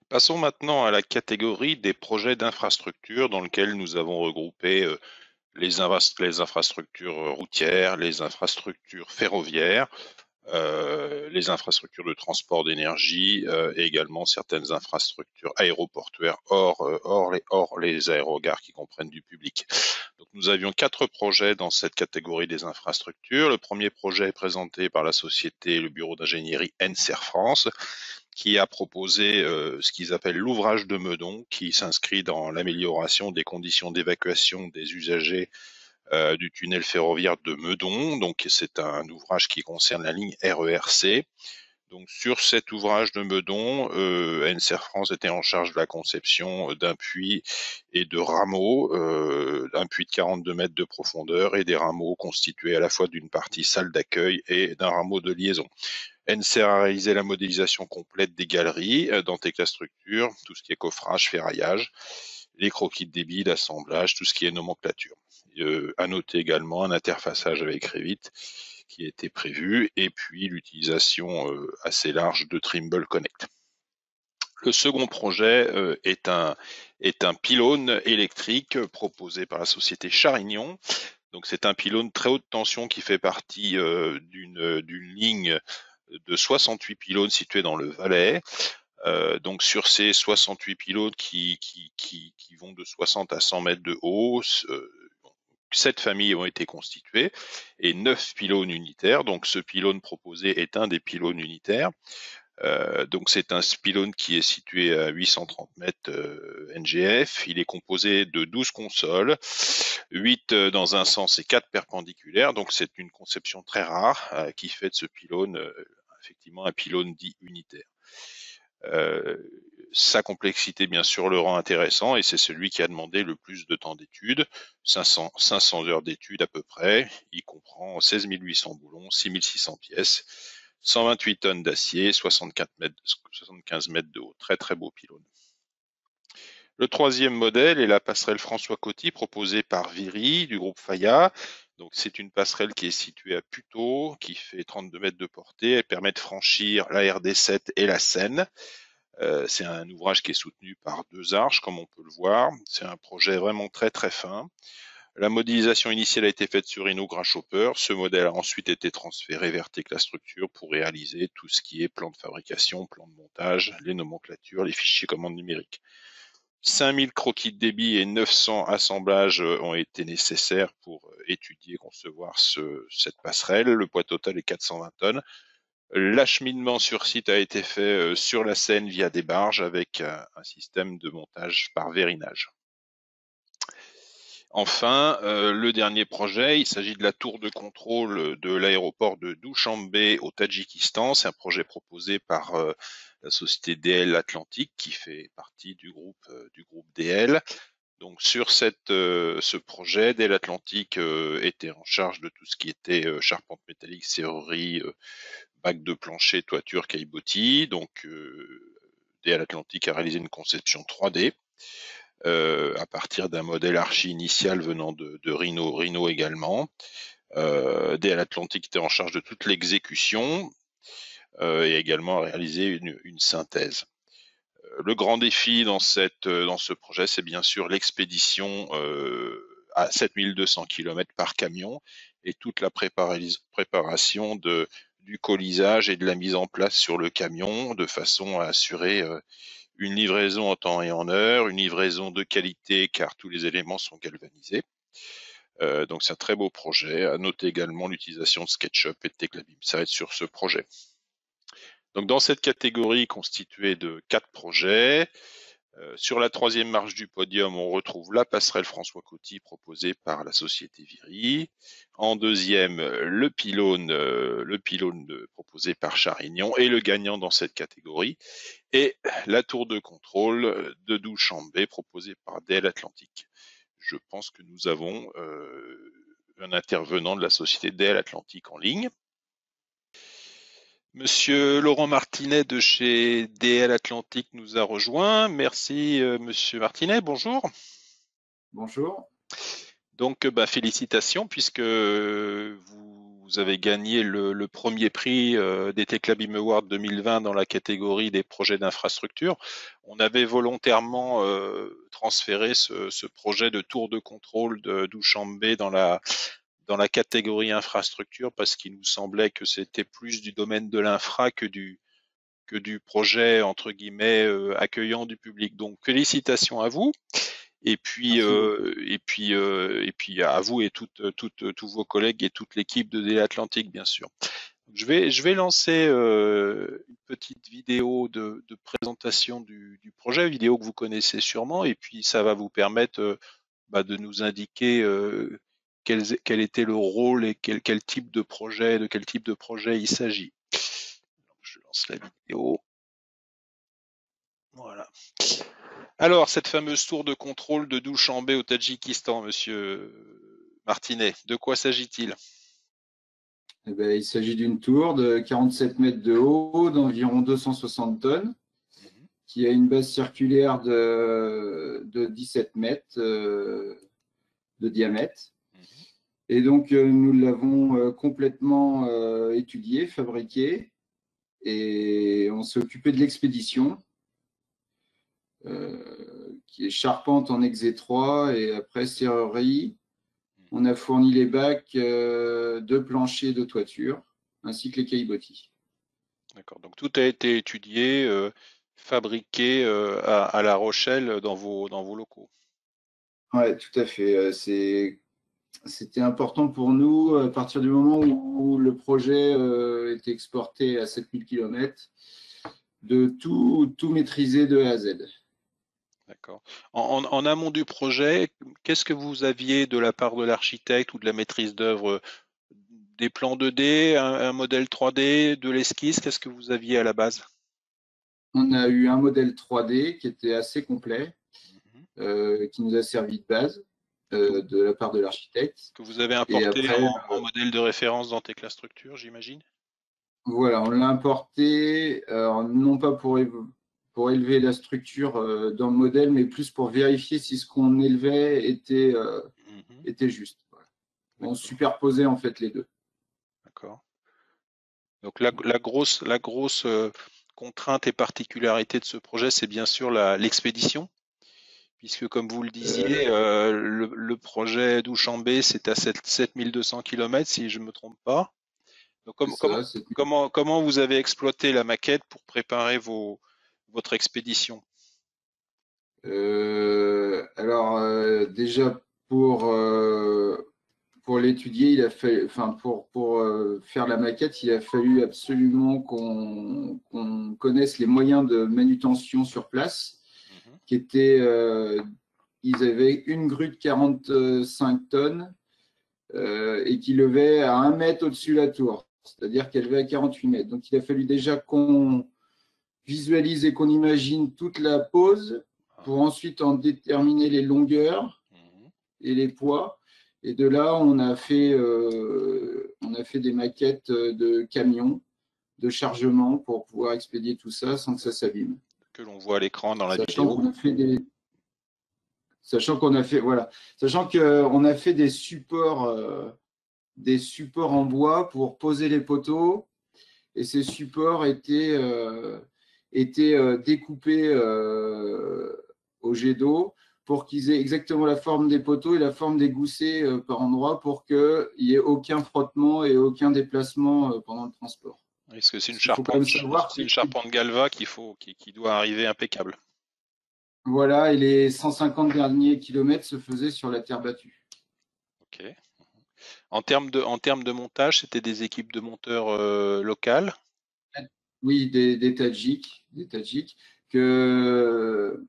Passons maintenant à la catégorie des projets d'infrastructure dans lequel nous avons regroupé les infrastructures routières, les infrastructures ferroviaires, les infrastructures de transport d'énergie et également certaines infrastructures aéroportuaires hors les aérogares qui comprennent du public. Donc nous avions 4 projets dans cette catégorie des infrastructures. Le premier projet est présenté par la société, le bureau d'ingénierie NCR France, qui a proposé ce qu'ils appellent l'ouvrage de Meudon, qui s'inscrit dans l'amélioration des conditions d'évacuation des usagers du tunnel ferroviaire de Meudon. Donc c'est un ouvrage qui concerne la ligne RERC. Donc sur cet ouvrage de Meudon, NCR France était en charge de la conception d'un puits et de rameaux, d'un puits de 42 mètres de profondeur et des rameaux constitués à la fois d'une partie salle d'accueil et d'un rameau de liaison. NCR a réalisé la modélisation complète des galeries dans Techla-Structure, tout ce qui est coffrage, ferraillage, les croquis de débit, l'assemblage, tout ce qui est nomenclature. À noter également un interfaçage avec Revit qui a été prévu et puis l'utilisation assez large de Trimble Connect. Le second projet est un pylône électrique proposé par la société Charignon. Donc c'est un pylône très haute tension qui fait partie d'une ligne de 68 pylônes situés dans le Valais. Donc sur ces 68 pylônes qui vont de 60 à 100 mètres de haut, 7 familles ont été constituées et 9 pylônes unitaires. Donc ce pylône proposé est un des pylônes unitaires. Donc c'est un pylône qui est situé à 830 mètres NGF. Il est composé de 12 consoles, 8 dans un sens et 4 perpendiculaires. Donc c'est une conception très rare qui fait de ce pylône effectivement un pylône dit unitaire. Sa complexité, bien sûr, le rend intéressant et c'est celui qui a demandé le plus de temps d'études, 500 heures d'études à peu près. Il comprend 16 800 boulons, 6 600 pièces, 128 tonnes d'acier, 75 mètres de haut. Très très beau pylône. Le troisième modèle est la passerelle François Coty proposée par Viry du groupe Faya. Donc c'est une passerelle qui est située à Puteaux, qui fait 32 mètres de portée. Elle permet de franchir la RD7 et la Seine. C'est un ouvrage qui est soutenu par 2 arches, comme on peut le voir. C'est un projet vraiment très très fin. La modélisation initiale a été faite sur Rhino Grasshopper. Ce modèle a ensuite été transféré vers Techla-Structure pour réaliser tout ce qui est plan de fabrication, plan de montage, les nomenclatures, les fichiers commandes numériques. 5000 croquis de débit et 900 assemblages ont été nécessaires pour étudier et concevoir cette passerelle. Le poids total est 420 tonnes. L'acheminement sur site a été fait sur la Seine via des barges avec un système de montage par vérinage. Enfin, le dernier projet, il s'agit de la tour de contrôle de l'aéroport de Douchanbé au Tadjikistan. C'est un projet proposé par la société DL Atlantique qui fait partie du groupe DL. Donc sur ce projet, DL Atlantique était en charge de tout ce qui était charpente métallique, serrurerie, bac de plancher, toiture, caillebotis. Donc DL Atlantique a réalisé une conception 3D à partir d'un modèle archi initial venant de Rhino également. DL Atlantique était en charge de toute l'exécution et également a réalisé une synthèse. Le grand défi dans ce projet, c'est bien sûr l'expédition à 7200 km par camion et toute la préparation du colisage et de la mise en place sur le camion de façon à assurer une livraison en temps et en heure, une livraison de qualité car tous les éléments sont galvanisés. Donc c'est un très beau projet. À noter également l'utilisation de SketchUp et de Teclabim. Ça va être sur ce projet. Donc dans cette catégorie constituée de 4 projets, sur la troisième marche du podium, on retrouve la passerelle François Coty proposée par la société Viry. En deuxième, le pylône proposé par Charignon et le gagnant dans cette catégorie et la tour de contrôle de Douchanbé proposée par DL Atlantique. Je pense que nous avons un intervenant de la société DL Atlantique en ligne. Monsieur Laurent Martinet de chez DL Atlantique nous a rejoint. Merci, monsieur Martinet. Bonjour. Bonjour. Donc, félicitations puisque vous vous avez gagné le premier prix des Techlabim Awards 2020 dans la catégorie des projets d'infrastructure. On avait volontairement transféré ce projet de tour de contrôle de Douchambé dans la catégorie infrastructure parce qu'il nous semblait que c'était plus du domaine de l'infra que du projet entre guillemets accueillant du public. Donc félicitations à vous. Et puis, à vous et tous vos collègues et toute l'équipe de Délai Atlantique, bien sûr. Je vais lancer une petite vidéo de présentation du projet, vidéo que vous connaissez sûrement, et puis ça va vous permettre de nous indiquer quel était le rôle et quel type de projet, de quel type de projet il s'agit. Je lance la vidéo. Voilà. Alors, cette fameuse tour de contrôle de Douchambé au Tadjikistan, monsieur Martinet, de quoi s'agit-il? Eh ben, il s'agit d'une tour de 47 mètres de haut, d'environ 260 tonnes, qui a une base circulaire de 17 mètres de diamètre. Et donc, nous l'avons complètement étudié, fabriqué, et on s'est occupé de l'expédition, qui est charpente en ex-étroit et après serrerie. On a fourni les bacs de plancher de toiture, ainsi que les caillebotis. D'accord, donc tout a été étudié, fabriqué à La Rochelle dans vos locaux. Oui, tout à fait. C'était important pour nous, à partir du moment où le projet était exporté à 7000 km, de tout maîtriser de A à Z. D'accord. En amont du projet, qu'est-ce que vous aviez de la part de l'architecte ou de la maîtrise d'œuvre? Des plans 2D, un modèle 3D, de l'esquisse, qu'est-ce que vous aviez à la base? On a eu un modèle 3D qui était assez complet, qui nous a servi de base de la part de l'architecte. Que vous avez Et importé après, en modèle de référence dans Teclastructure, j'imagine? voilà, on l'a importé, non pas pour élever la structure dans le modèle, mais plus pour vérifier si ce qu'on élevait était juste. Voilà. On superposait en fait les deux. D'accord. Donc la grosse contrainte et particularité de ce projet, c'est bien sûr l'expédition, puisque comme vous le disiez, le projet Douchambé, c'est à 7200 km, si je ne me trompe pas. Donc comment vous avez exploité la maquette pour préparer votre expédition? Déjà pour l'étudier, il a fallu, enfin pour faire la maquette, il a fallu absolument qu'on connaisse les moyens de manutention sur place, qui étaient, ils avaient une grue de 45 tonnes et qui levait à 1 mètre au-dessus de la tour, c'est-à-dire qu'elle levait à 48 mètres. Donc il a fallu déjà qu'on visualise et qu'on imagine toute la pose pour ensuite en déterminer les longueurs et les poids. Et de là, on a fait des maquettes de camions, de chargement pour pouvoir expédier tout ça sans que ça s'abîme. Que l'on voit à l'écran dans la Sachant vidéo. qu'on a fait sachant qu'on a fait des supports en bois pour poser les poteaux, et ces supports étaient découpés au jet d'eau pour qu'ils aient exactement la forme des poteaux et la forme des goussets par endroit pour qu'il n'y ait aucun frottement et aucun déplacement pendant le transport. Est-ce que c'est une Il faut quand même savoir c'est une charpente Galva qui doit arriver impeccable? Voilà, et les 150 derniers kilomètres se faisaient sur la terre battue. Ok. En termes de montage, c'était des équipes de monteurs locales? Oui, des Tadjiks que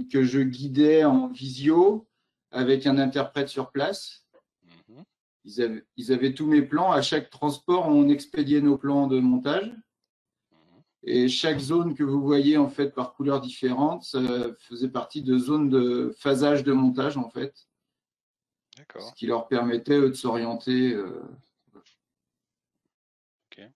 je guidais en visio avec un interprète sur place. Ils avaient tous mes plans. À chaque transport, on expédiait nos plans de montage. Et chaque zone que vous voyez en fait par couleurs différentes, ça faisait partie de zones de phasage de montage en fait. D'accord. Ce qui leur permettait eux, de s'orienter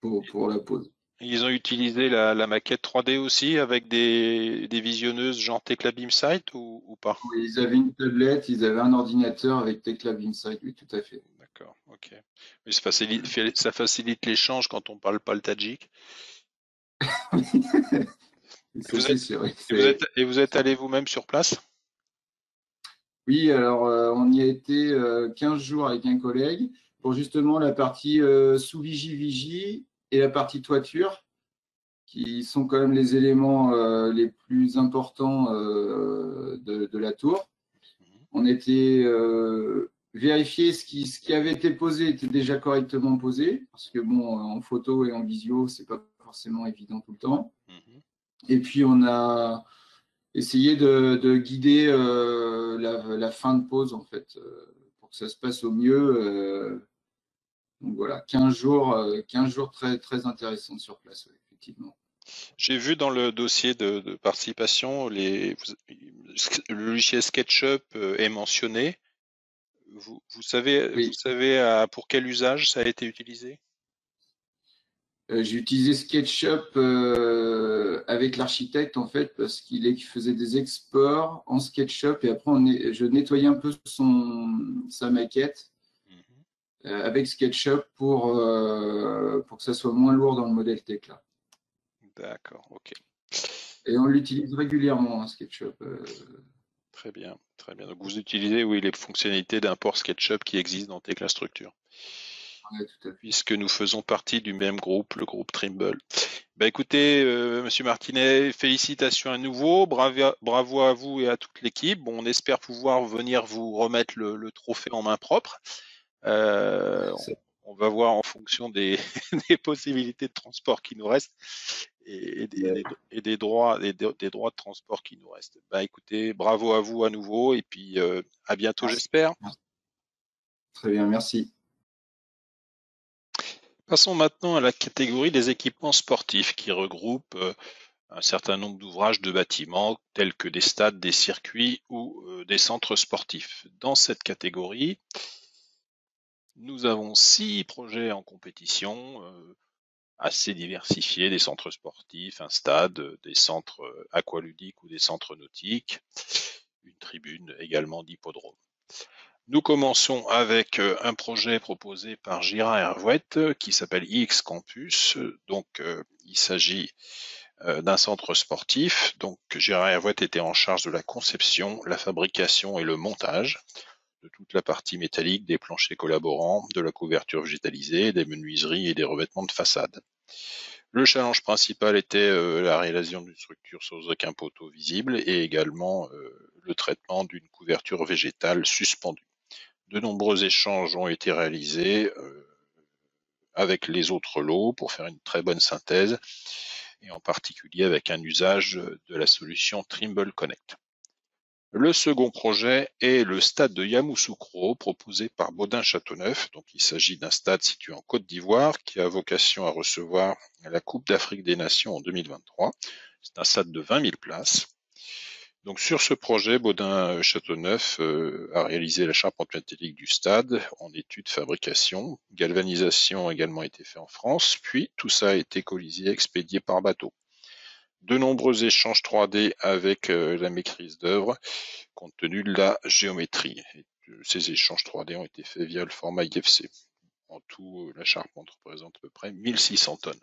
pour la pause. Ils ont utilisé la maquette 3D aussi avec des visionneuses genre Tekla Beamsight ou pas? Oui, ils avaient une tablette, ils avaient un ordinateur avec Tekla Insight, oui, tout à fait. D'accord, ok. Mais ça facilite l'échange quand on parle pas le tadjik. Ça, c'est sûr. Oui, Et vous êtes allé vous-même sur place? oui, alors on y a été 15 jours avec un collègue pour justement la partie sous vigie et la partie toiture, qui sont quand même les éléments les plus importants de la tour. Mhm. On était vérifier ce qui avait été posé était déjà correctement posé, parce que bon, en photo et en visio, c'est pas forcément évident tout le temps. Mhm. Et puis on a essayé de guider la fin de pause en fait, pour que ça se passe au mieux. Donc voilà, 15 jours très, très intéressants sur place, ouais, effectivement. J'ai vu dans le dossier de participation, le logiciel SketchUp est mentionné. Vous Oui, savez pour quel usage ça a été utilisé? j'ai utilisé SketchUp avec l'architecte en fait parce qu'il faisait des exports en SketchUp et après je nettoyais un peu sa maquette Mhm. avec SketchUp pour que ça soit moins lourd dans le modèle Tekla. D'accord, ok. Et on l'utilise régulièrement, hein, SketchUp. Très bien, très bien. Donc vous utilisez, oui, les fonctionnalités d'import SketchUp qui existent dans Tekla Structure, Ouais, tout à fait. puisque nous faisons partie du même groupe, le groupe Trimble. Bah écoutez, Monsieur Martinet, félicitations à nouveau, bravo à vous et à toute l'équipe. Bon, on espère pouvoir venir vous remettre le trophée en main propre. Ça- On va voir en fonction des, des possibilités de transport qui nous restent et des droits, des droits de transport qui nous restent. Bah écoutez, bravo à vous à nouveau et puis à bientôt, Merci. j'espère. Très bien, merci. Passons maintenant à la catégorie des équipements sportifs qui regroupe un certain nombre d'ouvrages de bâtiments tels que des stades, des circuits ou des centres sportifs. Dans cette catégorie, nous avons 6 projets en compétition, assez diversifiés, des centres sportifs, un stade, des centres aqualudiques ou des centres nautiques, une tribune également d'hippodrome. Nous commençons avec un projet proposé par Gira Hervouette qui s'appelle iX Campus. Donc, il s'agit d'un centre sportif. Donc, Gira Hervouette était en charge de la conception, la fabrication et le montage de toute la partie métallique des planchers collaborants, de la couverture végétalisée, des menuiseries et des revêtements de façade. Le challenge principal était la réalisation d'une structure sans aucun poteau visible et également le traitement d'une couverture végétale suspendue. De nombreux échanges ont été réalisés avec les autres lots pour faire une très bonne synthèse et en particulier avec un usage de la solution Trimble Connect. Le second projet est le stade de Yamoussoukro proposé par Baudin-Châteauneuf. Donc, il s'agit d'un stade situé en Côte d'Ivoire qui a vocation à recevoir la Coupe d'Afrique des Nations en 2023. C'est un stade de 20 000 places. Donc, sur ce projet, Baudin-Châteauneuf a réalisé la charpente métallique du stade en études fabrication. Galvanisation a également été fait en France, puis tout ça a été colisé, expédié par bateau. De nombreux échanges 3D avec la maîtrise d'œuvre compte tenu de la géométrie. Et ces échanges 3D ont été faits via le format IFC. En tout, la charpente représente à peu près 1600 tonnes.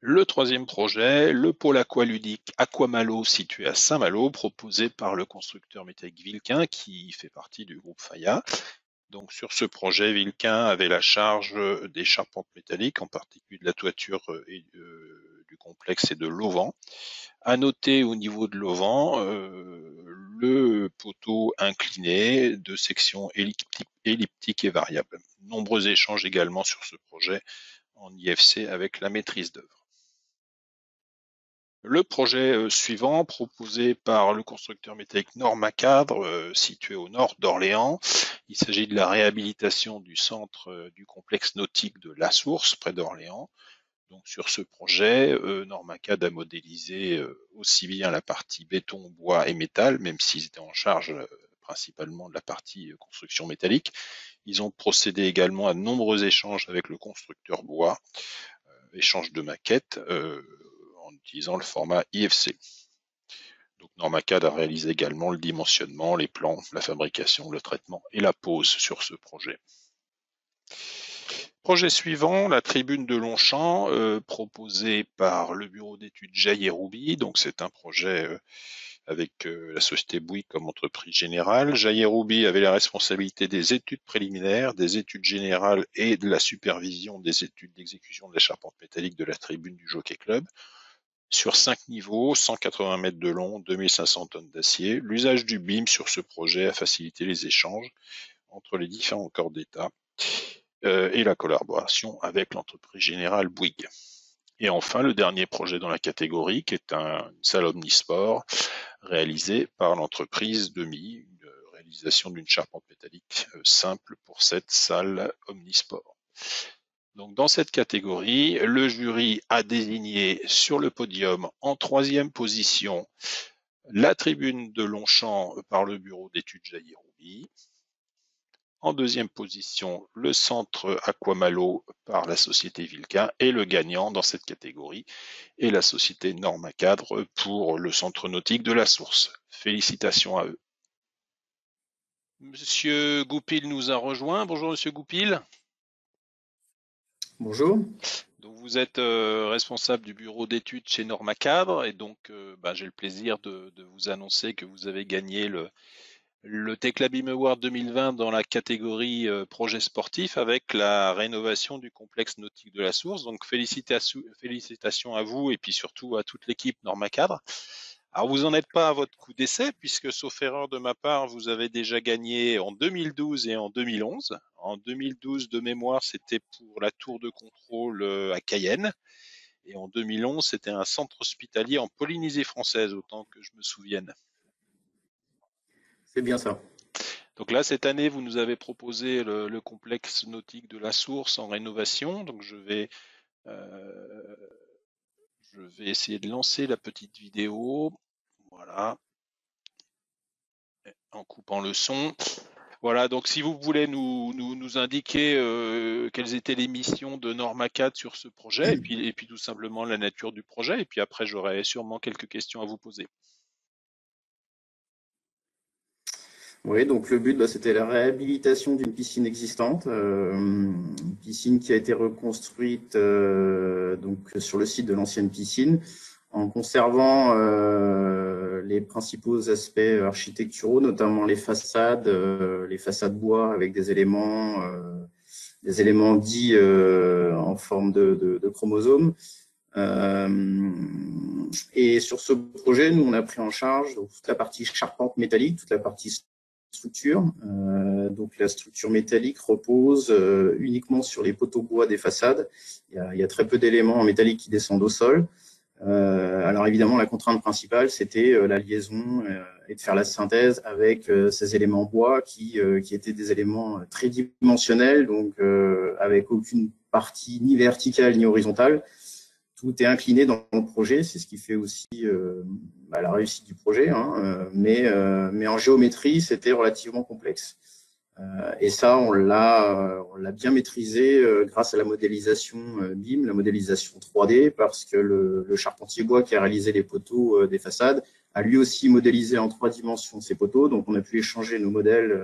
Le troisième projet, le pôle aqualudique Aquamalo situé à Saint-Malo, proposé par le constructeur métallique Vilquin qui fait partie du groupe Faya. Donc sur ce projet, Vilquin avait la charge des charpentes métalliques, en particulier de la toiture et du complexe et de l'auvent. À noter au niveau de l'auvent, le poteau incliné de section elliptique et variable. Nombreux échanges également sur ce projet en IFC avec la maîtrise d'œuvre. Le projet suivant, proposé par le constructeur métallique Normacadre, situé au nord d'Orléans, il s'agit de la réhabilitation du centre du complexe nautique de La Source, près d'Orléans. Donc sur ce projet, Normacad a modélisé aussi bien la partie béton, bois et métal, même s'ils étaient en charge principalement de la partie construction métallique. Ils ont procédé également à de nombreux échanges avec le constructeur bois, échanges de maquettes en utilisant le format IFC. Donc Normacad a réalisé également le dimensionnement, les plans, la fabrication, le traitement et la pose sur ce projet. Projet suivant, la tribune de Longchamp, proposée par le bureau d'études Jaillet-Rouby. Donc c'est un projet avec la société Bouygues comme entreprise générale. Jaillet-Rouby avait la responsabilité des études préliminaires, des études générales et de la supervision des études d'exécution de la charpente métallique de la tribune du Jockey Club. Sur 5 niveaux, 180 mètres de long, 2500 tonnes d'acier. L'usage du BIM sur ce projet a facilité les échanges entre les différents corps d'État et la collaboration avec l'entreprise générale Bouygues. Et enfin, le dernier projet dans la catégorie, qui est une salle omnisport réalisée par l'entreprise Demi, une réalisation d'une charpente métallique simple pour cette salle omnisport. Donc, dans cette catégorie, le jury a désigné sur le podium en 3e position la tribune de Longchamp par le bureau d'études Jaillet-Rouby. En 2e position, le centre Aquamalo par la société Vilca, et le gagnant dans cette catégorie est la société Normacadre pour le centre nautique de la Source. Félicitations à eux. Monsieur Goupil nous a rejoint. Bonjour Monsieur Goupil. Bonjour. Donc vous êtes responsable du bureau d'études chez Normacadre, et donc j'ai le plaisir de vous annoncer que vous avez gagné le Techlabim Award 2020 dans la catégorie projet sportif avec la rénovation du complexe nautique de la Source. Donc félicitations à vous et puis surtout à toute l'équipe Normacadre. Alors vous n'en êtes pas à votre coup d'essai puisque, sauf erreur de ma part, vous avez déjà gagné en 2012 et en 2011. En 2012, de mémoire, c'était pour la tour de contrôle à Cayenne. Et en 2011, c'était un centre hospitalier en Polynésie française, autant que je me souvienne. C'est bien ça. Donc là, cette année, vous nous avez proposé le complexe nautique de la Source en rénovation. Donc je vais essayer de lancer la petite vidéo. Voilà. En coupant le son. Voilà, donc si vous voulez nous indiquer quelles étaient les missions de Normacad sur ce projet, et puis tout simplement la nature du projet, et puis après j'aurai sûrement quelques questions à vous poser. Oui, donc le but, c'était la réhabilitation d'une piscine existante, une piscine qui a été reconstruite donc sur le site de l'ancienne piscine, en conservant les principaux aspects architecturaux, notamment les façades bois avec des éléments dits en forme de chromosomes. Et sur ce projet, nous, on a pris en charge donc, toute la partie charpente métallique, toute la partie structure. Donc la structure métallique repose uniquement sur les poteaux bois des façades. Il y a très peu d'éléments en métallique qui descendent au sol. Alors évidemment, la contrainte principale, c'était la liaison et de faire la synthèse avec ces éléments bois qui étaient des éléments tridimensionnels, donc avec aucune partie ni verticale ni horizontale. Tout est incliné dans le projet, c'est ce qui fait aussi la réussite du projet, hein, mais en géométrie, c'était relativement complexe. Et ça, on l'a bien maîtrisé grâce à la modélisation BIM, la modélisation 3D, parce que le charpentier bois qui a réalisé les poteaux des façades a lui aussi modélisé en 3 dimensions ces poteaux, donc on a pu échanger nos modèles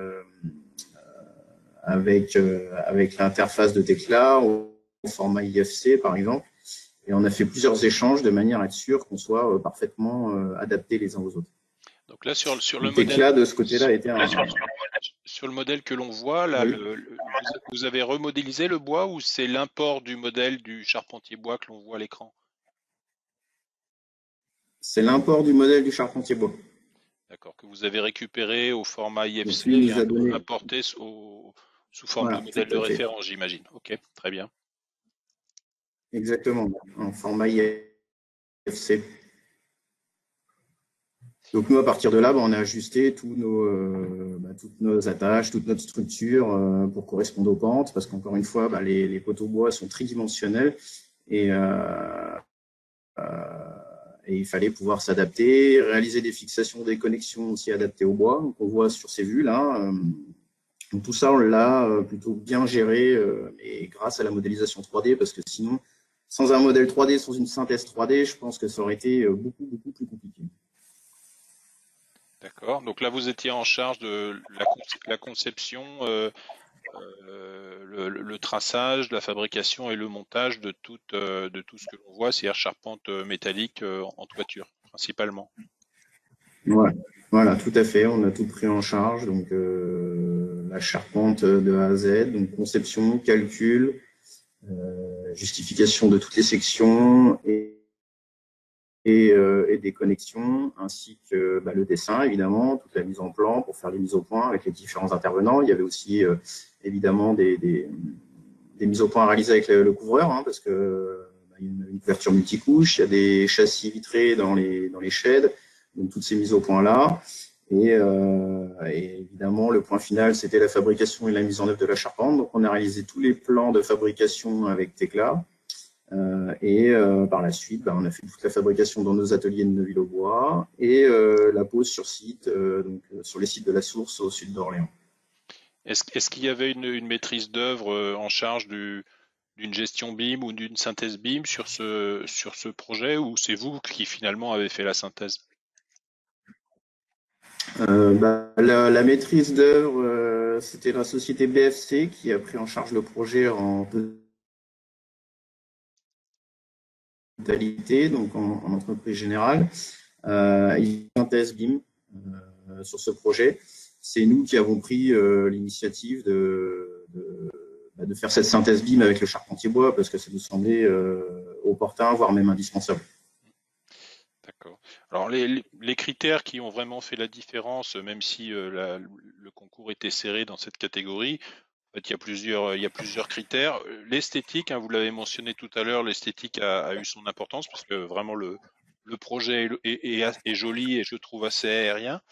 avec l'interface de Tekla au format IFC par exemple. Et on a fait plusieurs échanges de manière à être sûr qu'on soit parfaitement adaptés les uns aux autres. Donc là, sur le modèle, là, de ce côté-là, était sur le modèle que l'on voit, là, oui. Vous avez remodélisé le bois ou c'est l'import du modèle du charpentier bois que l'on voit à l'écran? C'est l'import du modèle du charpentier bois. D'accord, que vous avez récupéré au format IFC et importé sous forme de modèle de référence, j'imagine. Ok, très bien. Exactement, en format IFC. Donc nous, à partir de là, on a ajusté toutes nos attaches, toute notre structure pour correspondre aux pentes, parce qu'encore une fois, les poteaux bois sont tridimensionnels et il fallait pouvoir s'adapter, réaliser des fixations, des connexions aussi adaptées au bois, qu'on voit sur ces vues-là. Donc tout ça, on l'a plutôt bien géré, et grâce à la modélisation 3D, parce que sinon, sans un modèle 3D, sans une synthèse 3D, je pense que ça aurait été beaucoup plus compliqué. D'accord. Donc là, vous étiez en charge de la conception, le traçage, la fabrication et le montage de tout ce que l'on voit, c'est-à-dire charpente métallique en toiture, principalement. Ouais. Voilà, tout à fait. On a tout pris en charge. Donc, la charpente de A à Z, donc conception, calcul, justification de toutes les sections et des connexions, ainsi que le dessin, évidemment, toute la mise en plan pour faire les mises au point avec les différents intervenants. Il y avait aussi, évidemment, des mises au point à réaliser avec le couvreur, hein, parce que il y a une couverture multicouche, il y a des châssis vitrés dans les sheds, donc toutes ces mises au point-là. Et évidemment, le point final, c'était la fabrication et la mise en œuvre de la charpente. Donc, on a réalisé tous les plans de fabrication avec Tecla. Par la suite, on a fait toute la fabrication dans nos ateliers de Neuville-aux-Bois et la pose sur site, sur les sites de la source au sud d'Orléans. Est-ce qu'il y avait une maîtrise d'œuvre en charge d'une gestion BIM ou d'une synthèse BIM sur ce projet, ou c'est vous qui finalement avez fait la synthèse? La maîtrise d'œuvre, c'était la société BFC qui a pris en charge le projet en totalité, donc en entreprise générale. Ils synthèse BIM sur ce projet. C'est nous qui avons pris l'initiative de faire cette synthèse BIM avec le charpentier bois parce que ça nous semblait opportun, voire même indispensable. D'accord. Alors les critères qui ont vraiment fait la différence, même si le concours était serré dans cette catégorie, en fait, il y a plusieurs critères. L'esthétique, hein, vous l'avez mentionné tout à l'heure, l'esthétique a eu son importance parce que vraiment le projet est joli et je trouve assez aérien.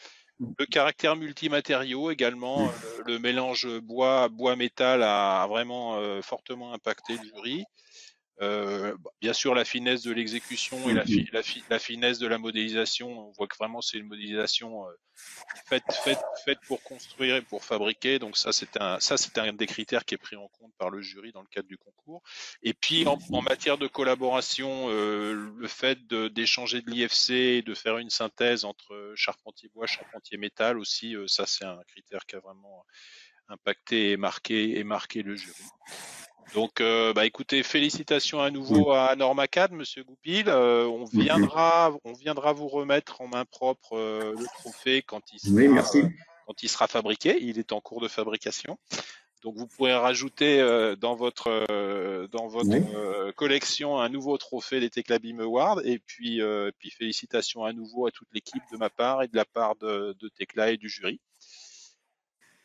Le caractère multimatériaux également, le mélange bois-métal a vraiment fortement impacté le jury. Bien sûr, la finesse de l'exécution et la finesse de la modélisation, on voit que vraiment c'est une modélisation faite pour construire et pour fabriquer. Donc ça c'est un des critères qui est pris en compte par le jury dans le cadre du concours. Et puis en matière de collaboration, le fait d'échanger de l'IFC et de faire une synthèse entre charpentier bois, charpentier métal aussi, ça c'est un critère qui a vraiment impacté et marqué le jury. Donc, écoutez, félicitations à nouveau à Normacad, Monsieur Goupil. On viendra vous remettre en main propre le trophée Oui, merci. quand il sera fabriqué. Il est en cours de fabrication. Donc, vous pourrez rajouter dans votre Oui. collection un nouveau trophée des Tecla BIM Awards. Et puis félicitations à nouveau à toute l'équipe de ma part et de la part de Tecla et du jury.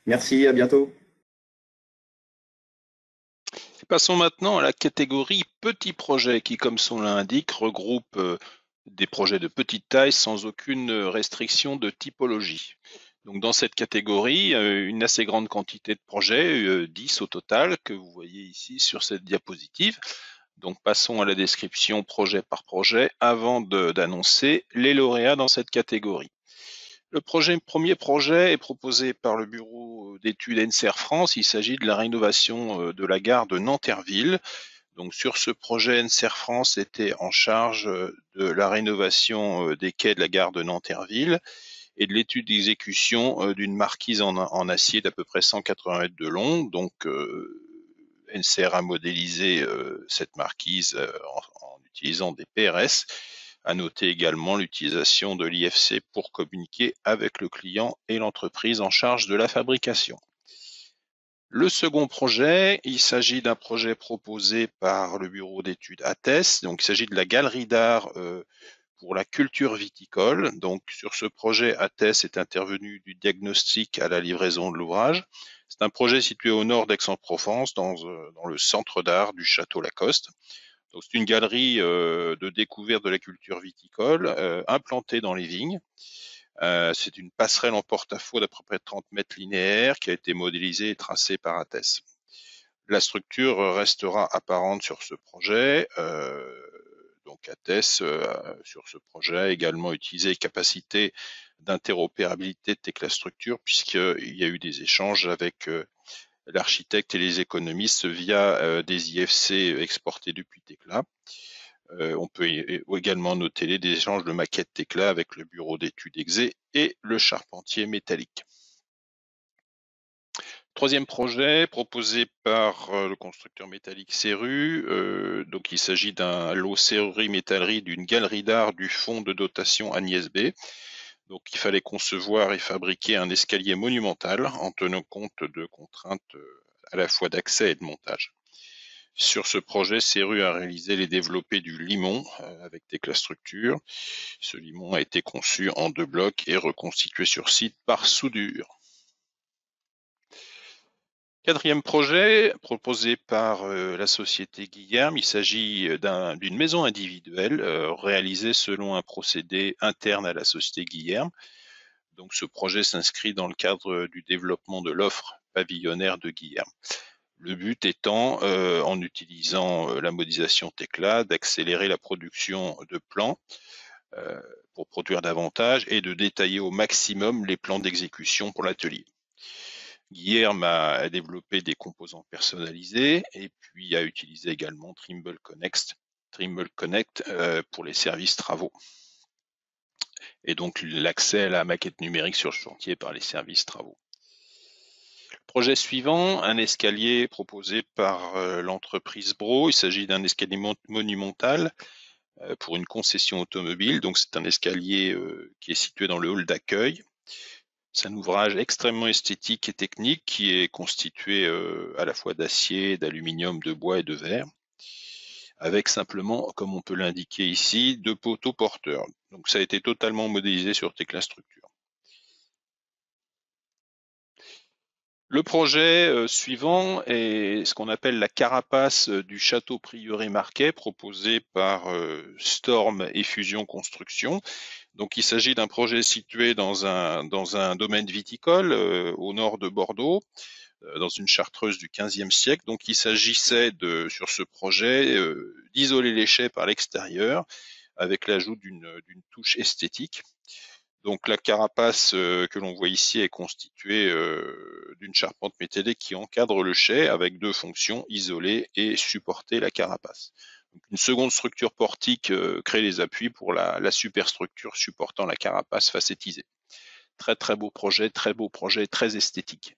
Merci, à bientôt. Passons maintenant à la catégorie petits projets qui, comme son nom l'indique, regroupe des projets de petite taille sans aucune restriction de typologie. Donc dans cette catégorie, une assez grande quantité de projets, 10 au total, que vous voyez ici sur cette diapositive. Donc passons à la description projet par projet avant d'annoncer les lauréats dans cette catégorie. Le premier projet est proposé par le bureau d'études NCR France. Il s'agit de la rénovation de la gare de Nanterville. Donc sur ce projet, NCR France était en charge de la rénovation des quais de la gare de Nanterville et de l'étude d'exécution d'une marquise en acier d'à peu près 180 mètres de long. Donc NCR a modélisé cette marquise en utilisant des PRS. À noter également l'utilisation de l'IFC pour communiquer avec le client et l'entreprise en charge de la fabrication. Le second projet, il s'agit d'un projet proposé par le bureau d'études ATES. Donc, il s'agit de la galerie d'art pour la culture viticole. Donc, sur ce projet, ATES est intervenu du diagnostic à la livraison de l'ouvrage. C'est un projet situé au nord d'Aix-en-Provence, dans le centre d'art du Château Lacoste. Donc, c'est une galerie de découverte de la culture viticole implantée dans les vignes. C'est une passerelle en porte-à-faux d'à peu près 30 mètres linéaires qui a été modélisée et tracée par ATES. La structure restera apparente sur ce projet. Donc ATES, sur ce projet, a également utilisé les capacités d'interopérabilité de Tecla Structure puisqu'il y a eu des échanges avec l'architecte et les économistes via des IFC exportés depuis Tecla. On peut également noter les échanges de maquettes Tekla avec le bureau d'études EXE et le charpentier métallique. Troisième projet proposé par le constructeur métallique Serru. Donc il s'agit d'un lot serrurerie métallerie d'une galerie d'art du fonds de dotation Agnès B. Donc il fallait concevoir et fabriquer un escalier monumental en tenant compte de contraintes à la fois d'accès et de montage. Sur ce projet, Serru a réalisé les développés du limon avec Tekla Structure. Ce limon a été conçu en 2 blocs et reconstitué sur site par soudure. Quatrième projet proposé par la société Guilherme, il s'agit d'une maison individuelle réalisée selon un procédé interne à la société Guilherme. Donc ce projet s'inscrit dans le cadre du développement de l'offre pavillonnaire de Guilherme. Le but étant, en utilisant la modélisation Tekla, d'accélérer la production de plans pour produire davantage et de détailler au maximum les plans d'exécution pour l'atelier. Guilherme a développé des composants personnalisés et puis a utilisé également Trimble Connect pour les services travaux. Et donc l'accès à la maquette numérique sur le chantier par les services travaux. Projet suivant, un escalier proposé par l'entreprise Bro. Il s'agit d'un escalier monumental pour une concession automobile. Donc c'est un escalier qui est situé dans le hall d'accueil. C'est un ouvrage extrêmement esthétique et technique qui est constitué à la fois d'acier, d'aluminium, de bois et de verre, avec simplement, comme on peut l'indiquer ici, 2 poteaux porteurs. Donc ça a été totalement modélisé sur Tekla Structure. Le projet suivant est ce qu'on appelle la carapace du château prieuré marquais, proposé par Storm et Fusion Construction. Donc il s'agit d'un projet situé dans un domaine viticole au nord de Bordeaux, dans une chartreuse du XVe siècle. Donc il s'agissait sur ce projet d'isoler les chais par l'extérieur avec l'ajout d'une touche esthétique. Donc la carapace que l'on voit ici est constituée d'une charpente métallique qui encadre le chai avec 2 fonctions, isoler et supporter la carapace. Donc, une seconde structure portique crée les appuis pour la superstructure supportant la carapace facettisée. Très très beau projet, très esthétique.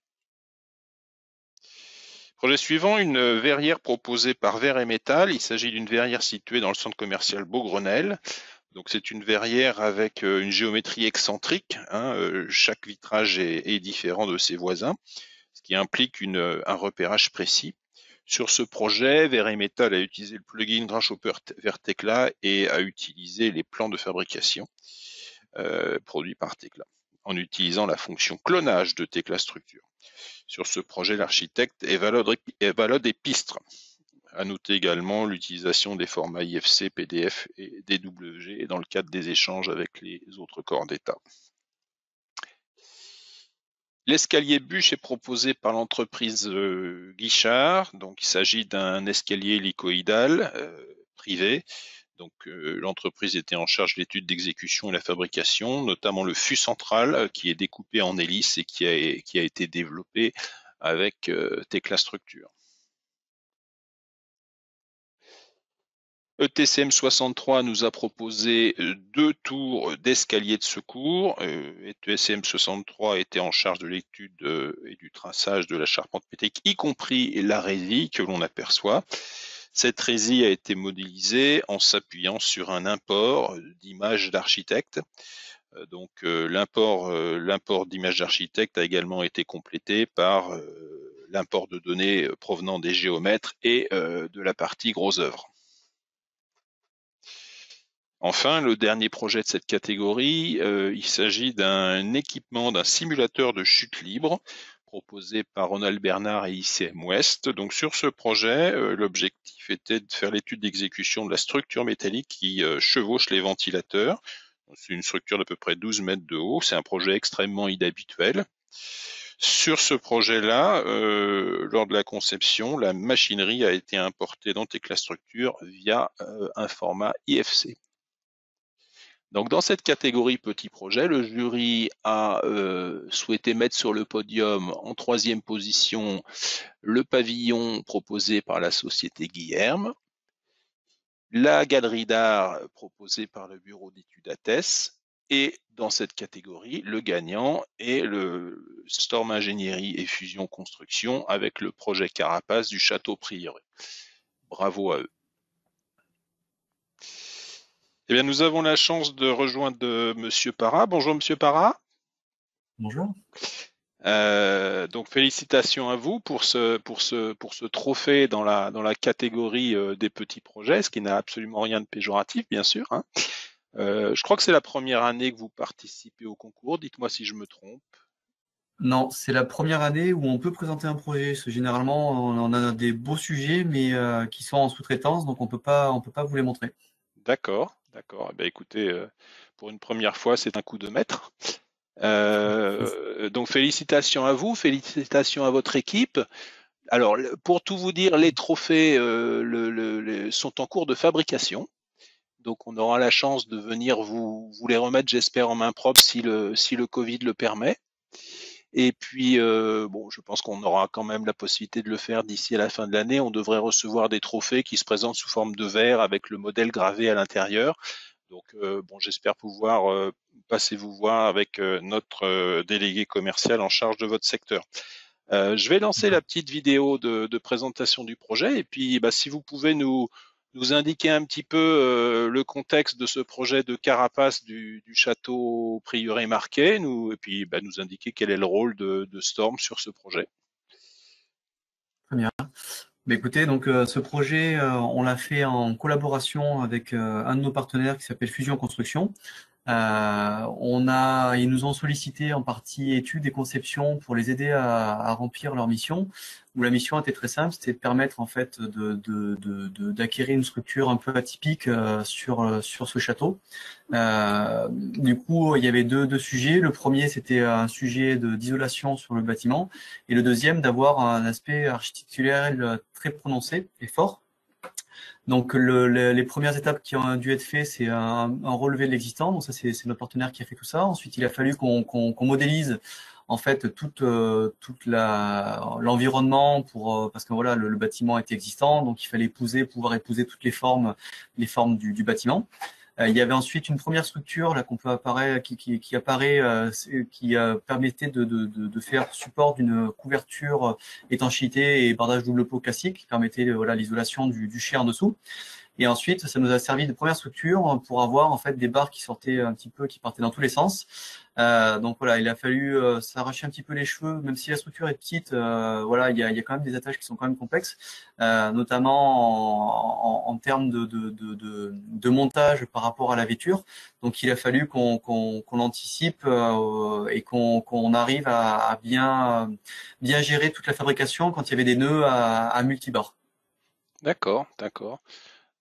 Projet suivant, une verrière proposée par Verre et Métal. Il s'agit d'une verrière située dans le centre commercial Beaugrenelle. Donc c'est une verrière avec une géométrie excentrique. Chaque vitrage est différent de ses voisins, ce qui implique un repérage précis. Sur ce projet, Verre et Métal a utilisé le plugin Grasshopper vers Tekla et a utilisé les plans de fabrication produits par Tekla, en utilisant la fonction clonage de Tekla Structure. Sur ce projet, l'architecte est Valode et Pistre. À noter également l'utilisation des formats IFC, PDF et DWG dans le cadre des échanges avec les autres corps d'État. L'escalier bûche est proposé par l'entreprise Guichard. Donc, il s'agit d'un escalier hélicoïdal privé. Donc, l'entreprise était en charge de l'étude d'exécution et la fabrication, notamment le fût central qui est découpé en hélices et qui a été développé avec Tekla Structure. ETCM 63 nous a proposé 2 tours d'escalier de secours. ETCM 63 était en charge de l'étude et du traçage de la charpente métallique, y compris la résille que l'on aperçoit. Cette résille a été modélisée en s'appuyant sur un import d'images d'architecte. Donc l'import d'images d'architecte a également été complété par l'import de données provenant des géomètres et de la partie gros œuvre. Enfin, le dernier projet de cette catégorie, il s'agit d'un équipement d'un simulateur de chute libre proposé par Ronald Bernard et ICM West. Donc sur ce projet, l'objectif était de faire l'étude d'exécution de la structure métallique qui chevauche les ventilateurs. C'est une structure d'à peu près 12 mètres de haut. C'est un projet extrêmement inhabituel. Sur ce projet-là, lors de la conception, la machinerie a été importée dans Tekla Structure via un format IFC. Donc dans cette catégorie petit projet, le jury a souhaité mettre sur le podium en 3e position le pavillon proposé par la société Guilherme. la galerie d'art proposée par le bureau d'études ATES, et dans cette catégorie, le gagnant est le Storm Ingénierie et Fusion Construction avec le projet Carapace du Château Prieuré. Bravo à eux. Eh bien, nous avons la chance de rejoindre Monsieur Parra. Bonjour Monsieur Parra. Bonjour. Donc félicitations à vous pour ce trophée dans la catégorie des petits projets, ce qui n'a absolument rien de péjoratif, bien sûr, hein. Je crois que c'est la première année que vous participez au concours. Dites-moi si je me trompe. Non, c'est la première année où on peut présenter un projet. Parce que généralement, on a des beaux sujets, mais qui sont en sous-traitance, donc on peut pas vous les montrer. D'accord, d'accord. Eh bien, écoutez, pour une première fois, c'est un coup de maître. Donc félicitations à vous, félicitations à votre équipe. Alors, pour tout vous dire, les trophées sont en cours de fabrication. Donc, on aura la chance de venir vous les remettre, j'espère, en main propre si le Covid le permet. Et puis, bon, je pense qu'on aura quand même la possibilité de le faire d'ici à la fin de l'année. On devrait recevoir des trophées qui se présentent sous forme de verre avec le modèle gravé à l'intérieur. Donc, bon, j'espère pouvoir passer vous voir avec notre délégué commercial en charge de votre secteur. Je vais lancer la petite vidéo de présentation du projet et puis si vous pouvez nous indiquer un petit peu le contexte de ce projet de carapace du château Prieuré Marquet, et puis nous indiquer quel est le rôle de Storm sur ce projet. Très bien. Écoutez, donc ce projet, on l'a fait en collaboration avec un de nos partenaires qui s'appelle Fusion Construction. Ils nous ont sollicité en partie études et conceptions pour les aider à remplir leur mission, où la mission était très simple, c'était de permettre en fait d'acquérir une structure un peu atypique sur ce château. Du coup, il y avait deux sujets. Le premier, c'était un sujet d'isolation sur le bâtiment, et le deuxième, d'avoir un aspect architectural très prononcé et fort. Donc les premières étapes qui ont dû être faites, c'est un relevé de l'existant. Donc ça, c'est notre partenaire qui a fait tout ça. Ensuite, il a fallu qu'on modélise en fait tout l'environnement parce que voilà, le bâtiment était existant, donc il fallait pouvoir épouser toutes les formes du bâtiment. Il y avait ensuite une première structure là qu'on peut qui apparaît, qui permettait de faire support d'une couverture étanchéité et bordage double pot classique, qui permettait voilà l'isolation du chai en dessous. Et ensuite, ça nous a servi de première structure pour avoir en fait des barres qui sortaient un petit peu, qui partaient dans tous les sens. Donc voilà, il a fallu s'arracher un petit peu les cheveux, même si la structure est petite. Voilà, il y a quand même des attaches qui sont quand même complexes, notamment en termes de montage par rapport à la vêture. Donc il a fallu qu'on anticipe et qu'on arrive à bien gérer toute la fabrication quand il y avait des nœuds à multibarres. D'accord, d'accord.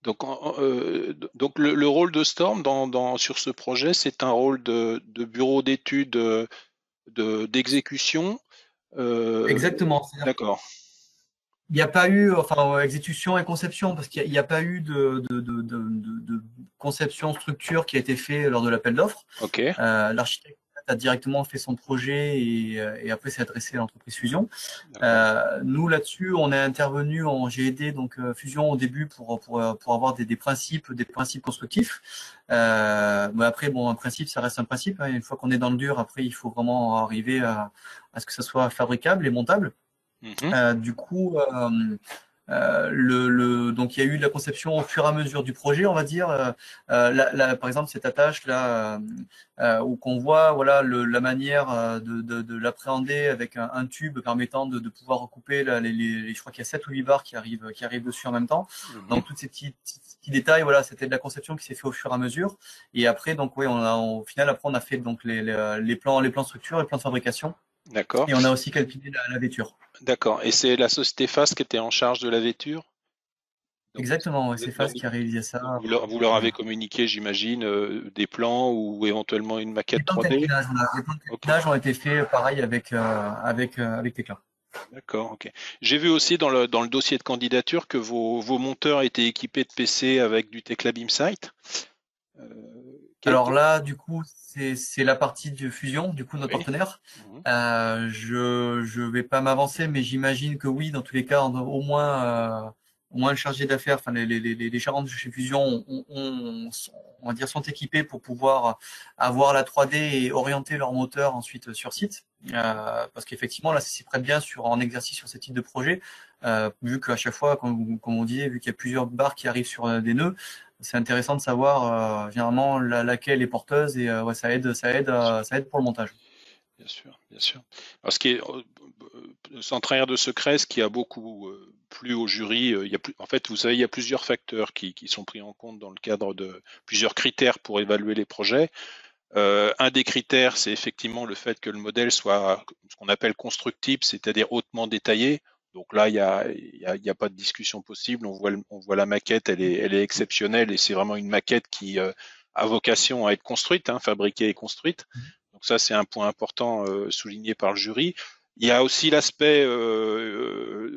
Donc le rôle de Storm sur ce projet, c'est un rôle de bureau d'études d'exécution. Exactement. D'accord. Il n'y a pas eu, enfin, exécution et conception, parce qu'il n'y a pas eu de conception structure qui a été fait lors de l'appel d'offres. Ok. L'architecte a directement fait son projet et après s'est adressé à l'entreprise Fusion. Nous là-dessus, on est intervenu, j'ai aidé donc Fusion au début pour avoir des principes constructifs. Mais après, bon, un principe, ça reste un principe, hein. Une fois qu'on est dans le dur, après, il faut vraiment arriver à ce que ça soit fabricable et montable. Du coup, donc il y a eu de la conception au fur et à mesure du projet, on va dire. Par exemple, cette attache là, où qu'on voit, voilà, la manière de l'appréhender avec un tube permettant de pouvoir recouper je crois qu'il y a 7 ou 8 barres qui arrivent dessus en même temps. Donc tous ces petits détails, voilà, c'était de la conception qui s'est fait au fur et à mesure. Et après, donc oui, au final, après, on a fait donc les plans structure, les plans de fabrication. D'accord. Et on a aussi calculé la vêture. D'accord. Et c'est la société FAS qui était en charge de la vêture? Donc, exactement, c'est FAS qui a réalisé ça. Vous leur avez communiqué, j'imagine, des plans ou éventuellement une maquette 3D? Les plans de calculage ont été faits pareil avec Tekla. D'accord, ok. J'ai vu aussi dans le dossier de candidature que vos monteurs étaient équipés de PC avec du Tekla BeamSight. Alors là, du coup, c'est la partie de Fusion, du coup, notre partenaire. Je vais pas m'avancer, mais j'imagine que oui, dans tous les cas, au moins moins le chargé d'affaires, enfin les gérants de chez Fusion on va dire, sont équipés pour pouvoir avoir la 3D et orienter leur moteur ensuite sur site. Parce qu'effectivement, là, ça s'y prête bien en exercice sur ce type de projet, vu qu'à chaque fois, comme on disait, vu qu'il y a plusieurs barres qui arrivent sur des nœuds, c'est intéressant de savoir généralement laquelle est porteuse et ouais, ça aide pour le montage. Bien sûr, bien sûr. Alors, sans trahir de secret, ce qui a beaucoup plu au jury, en fait, vous savez, il y a plusieurs facteurs qui sont pris en compte dans le cadre de plusieurs critères pour évaluer les projets. Un des critères, c'est effectivement le fait que le modèle soit ce qu'on appelle constructible, c'est-à-dire hautement détaillé. Donc là, il y a pas de discussion possible. On voit la maquette, elle est exceptionnelle et c'est vraiment une maquette qui a vocation à être construite, fabriquée et construite. Donc ça, c'est un point important souligné par le jury. Il y a aussi l'aspect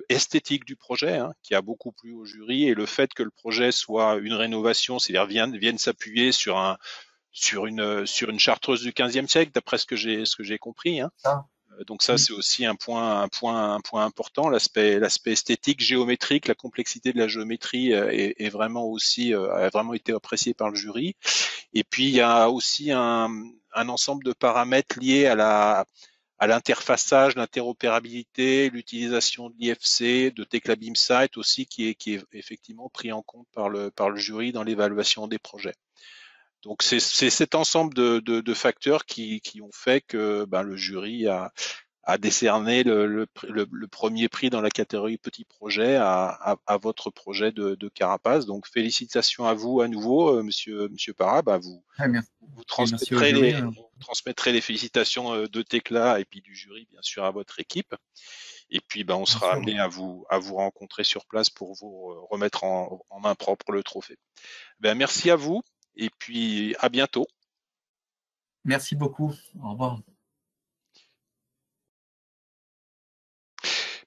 esthétique du projet qui a beaucoup plu au jury et le fait que le projet soit une rénovation, c'est-à-dire vienne s'appuyer sur une chartreuse du XVe siècle, d'après ce que j'ai compris. Donc ça, c'est aussi un point important. L'aspect esthétique, géométrique, la complexité de la géométrie a vraiment été apprécié par le jury. Et puis il y a aussi un ensemble de paramètres liés à l'interfaçage, l'interopérabilité, l'utilisation de l'IFC, de Tekla BeamSight aussi, qui est effectivement pris en compte par le jury dans l'évaluation des projets. Donc c'est cet ensemble de facteurs qui ont fait que le jury a décerné le premier prix dans la catégorie petit projet à votre projet de Carapace. Donc félicitations à vous à nouveau, monsieur Parra. Vous transmettrez les félicitations de Tekla et puis du jury bien sûr à votre équipe. Et puis on sera amené à vous rencontrer sur place pour vous remettre en main propre le trophée. Merci à vous. Et puis, à bientôt. Merci beaucoup. Au revoir.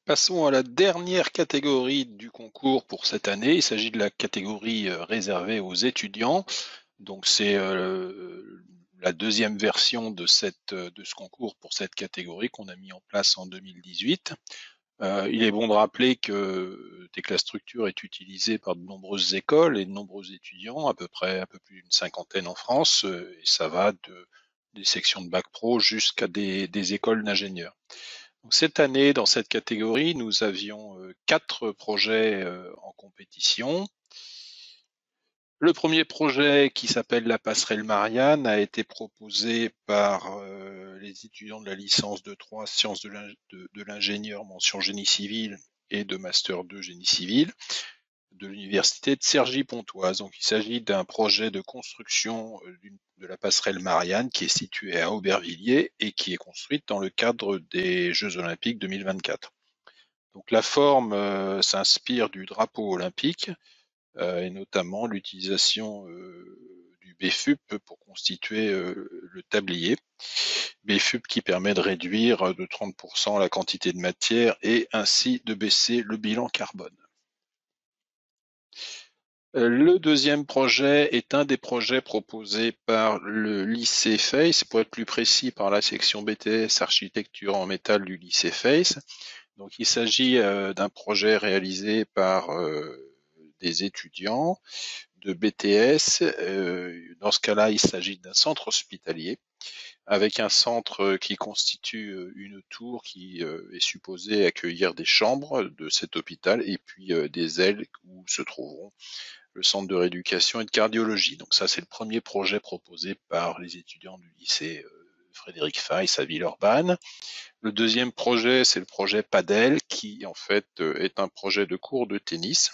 Passons à la dernière catégorie du concours pour cette année. Il s'agit de la catégorie réservée aux étudiants. Donc, c'est la deuxième version de ce concours pour cette catégorie qu'on a mis en place en 2018. Il est bon de rappeler que Tekla Structure est utilisé par de nombreuses écoles et de nombreux étudiants, à peu plus d'une cinquantaine en France, et ça va des sections de bac pro jusqu'à des écoles d'ingénieurs. Donc cette année, dans cette catégorie, nous avions 4 projets en compétition. Le premier projet, qui s'appelle la passerelle Marianne, a été proposé par les étudiants de la licence de 3 sciences de l'ingénieur mention génie civil et de master 2 génie civil de l'université de Cergy-Pontoise. Donc il s'agit d'un projet de construction de la passerelle Marianne qui est située à Aubervilliers et qui est construite dans le cadre des Jeux Olympiques 2024. Donc la forme s'inspire du drapeau olympique, et notamment l'utilisation du BFUP pour constituer le tablier. BFUP qui permet de réduire de 30% la quantité de matière et ainsi de baisser le bilan carbone. Le deuxième projet est un des projets proposés par le lycée FACE, pour être plus précis par la section BTS architecture en métal du lycée FACE. Donc il s'agit d'un projet réalisé par des étudiants de BTS. Dans ce cas-là, il s'agit d'un centre hospitalier avec un centre qui constitue une tour qui est supposée accueillir des chambres de cet hôpital et puis des ailes où se trouveront le centre de rééducation et de cardiologie. Donc ça, c'est le premier projet proposé par les étudiants du lycée Frédéric Fayce à Villeurbanne. Le deuxième projet, c'est le projet Padel, qui en fait est un projet de cours de tennis.